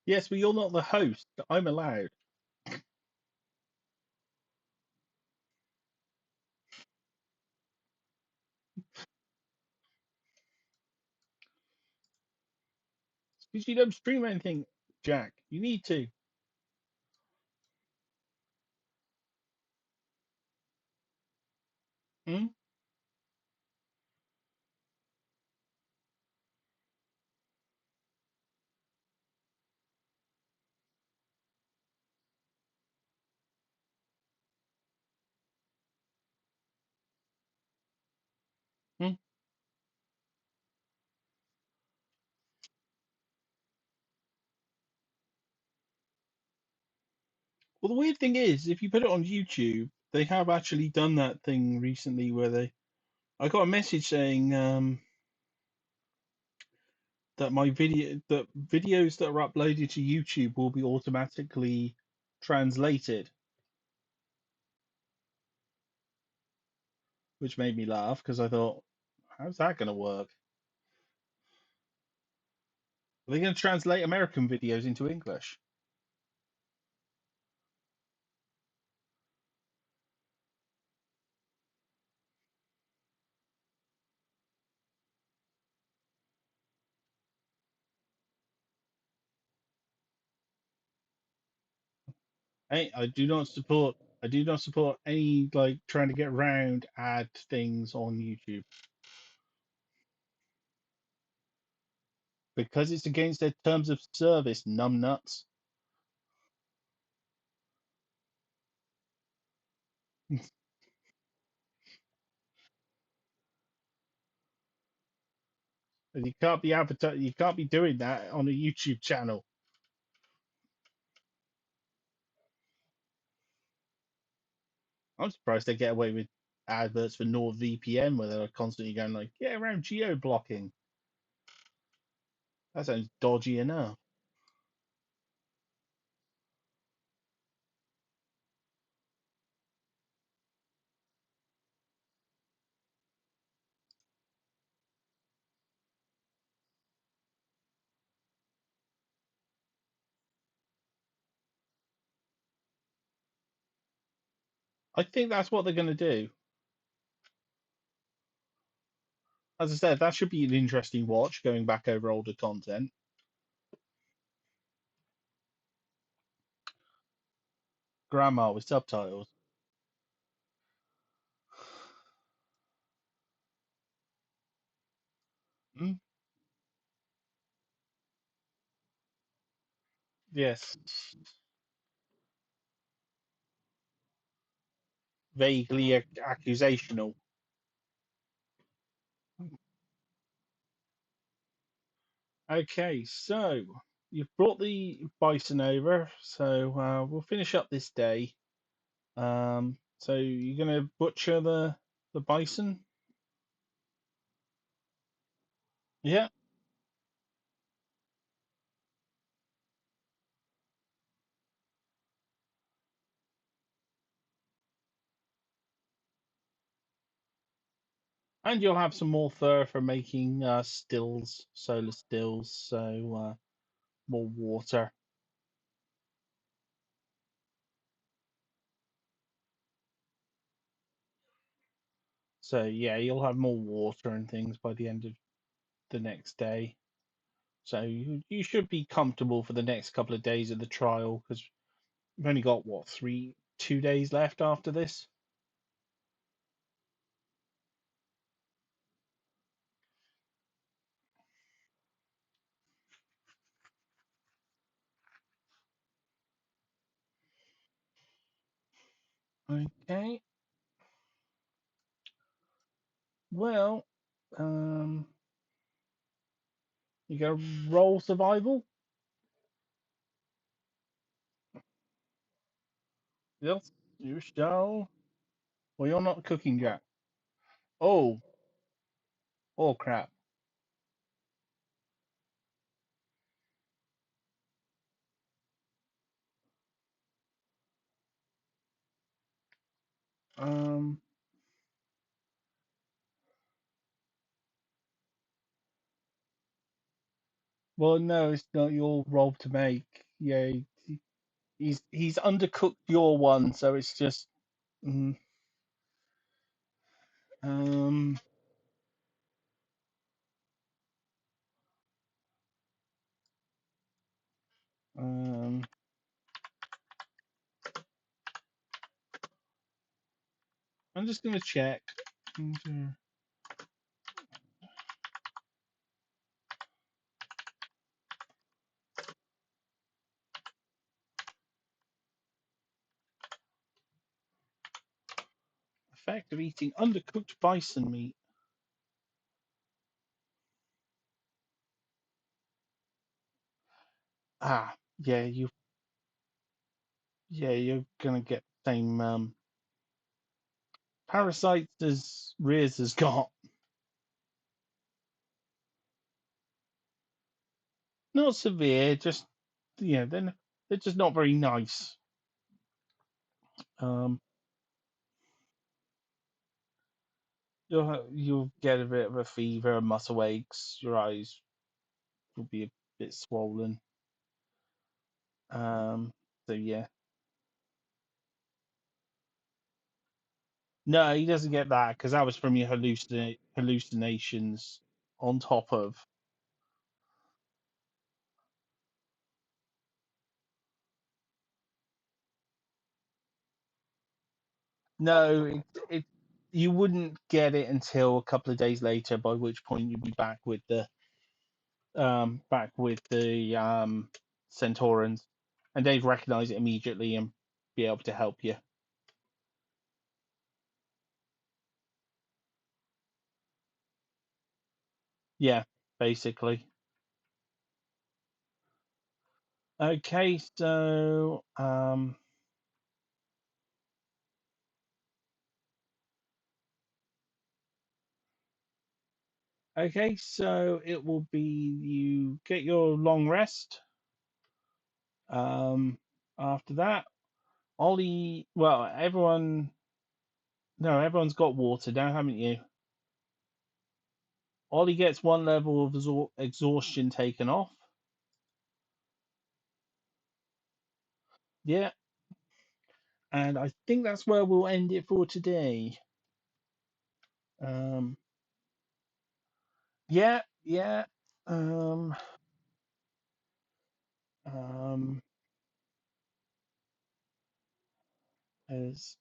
Yes, but you're not the host. I'm allowed. Because you don't stream anything, Jack. You need to. Hmm? Hmm? Well, the weird thing is, if you put it on YouTube, they have actually done that thing recently where I got a message saying that that videos that are uploaded to YouTube will be automatically translated, which made me laugh because I thought, how's that going to work? Are they going to translate American videos into English? Hey, I do not support any like trying to get around ad things on YouTube because it's against their terms of service. Numbnuts. And you can't be you can't be doing that on a YouTube channel. I'm surprised they get away with adverts for NordVPN where they're constantly going like, get around geo blocking. That sounds dodgy enough. I think that's what they're going to do. As I said, that should be an interesting watch going back over older content. Grandma with subtitles. Mm, yes. Vaguely accusational. Okay, so you've brought the bison over, so we'll finish up this day. So you're gonna butcher the bison? Yeah, and you'll have some more fur for making stills, solar stills. So more water. So yeah, you'll have more water and things by the end of the next day. So you should be comfortable for the next couple of days of the trial because we've only got what 2 days left after this. Okay. Well, um, you go roll survival. Yes, you shall. Well, you're not cooking yet. Oh, oh crap. Um, well, no, it's not your roll to make. Yeah, he's undercooked your one, so it's just. mm, um, um, I'm just gonna check. The effect of eating undercooked bison meat. Ah, yeah, you're gonna get the same parasites as Rears has got. Not severe, just they're just not very nice. Um, you'll get a bit of a fever, muscle aches, your eyes will be a bit swollen. Um, so yeah, no, he doesn't get that because that was from your hallucinations on top of. No, it you wouldn't get it until a couple of days later, by which point you'd be back with the Centaurans, and they'd recognize it immediately and be able to help you. Yeah, basically. Okay, so it will be you get your long rest. Um, After that, Ollie. Well, everyone. No, everyone's got water now, haven't you? Ollie gets one level of exhaustion taken off. Yeah, and I think that's where we'll end it for today. Um, yeah, yeah. Um, um, as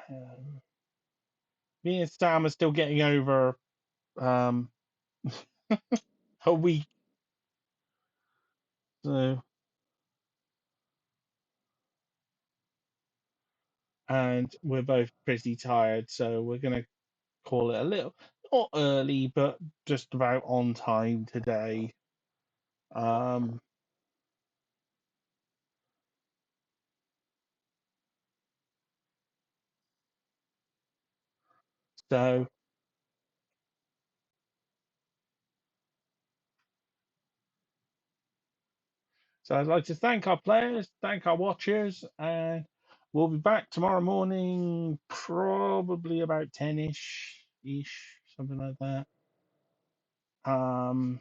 um, Me and Sam are still getting over um a week, so and we're both pretty tired, so we're gonna call it a little not early, but just about on time today. Um, so I'd like to thank our players, thank our watchers, and we'll be back tomorrow morning, probably about 10ish, something like that. Um,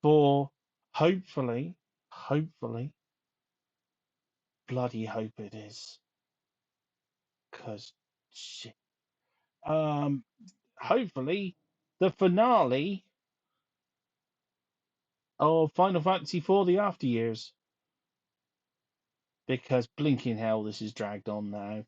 for hopefully, bloody hope it is, because Um, hopefully, the finale of Final Fantasy IV: The After Years, because blinking hell, this is dragged on now.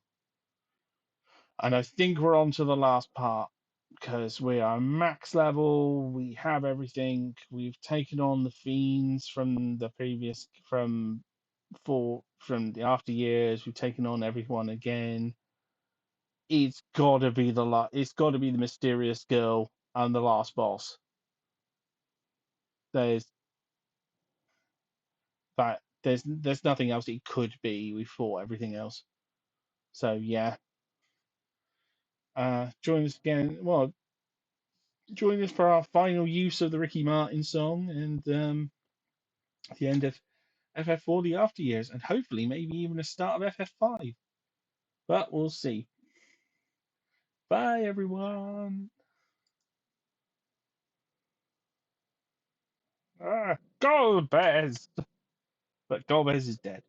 And I think we're on to the last part because we are max level. We have everything. We've taken on the fiends from the previous from the after years. We've taken on everyone again. It's got to be It's got to be the mysterious girl and the last boss. There's there's nothing else it could be. We fought everything else. So yeah. Join us again. Well, join us for our final use of the Ricky Martin song and at the end of FF4 the after years, and hopefully maybe even a start of FF5. But we'll see. Bye everyone. Golbez! But Golbez is dead.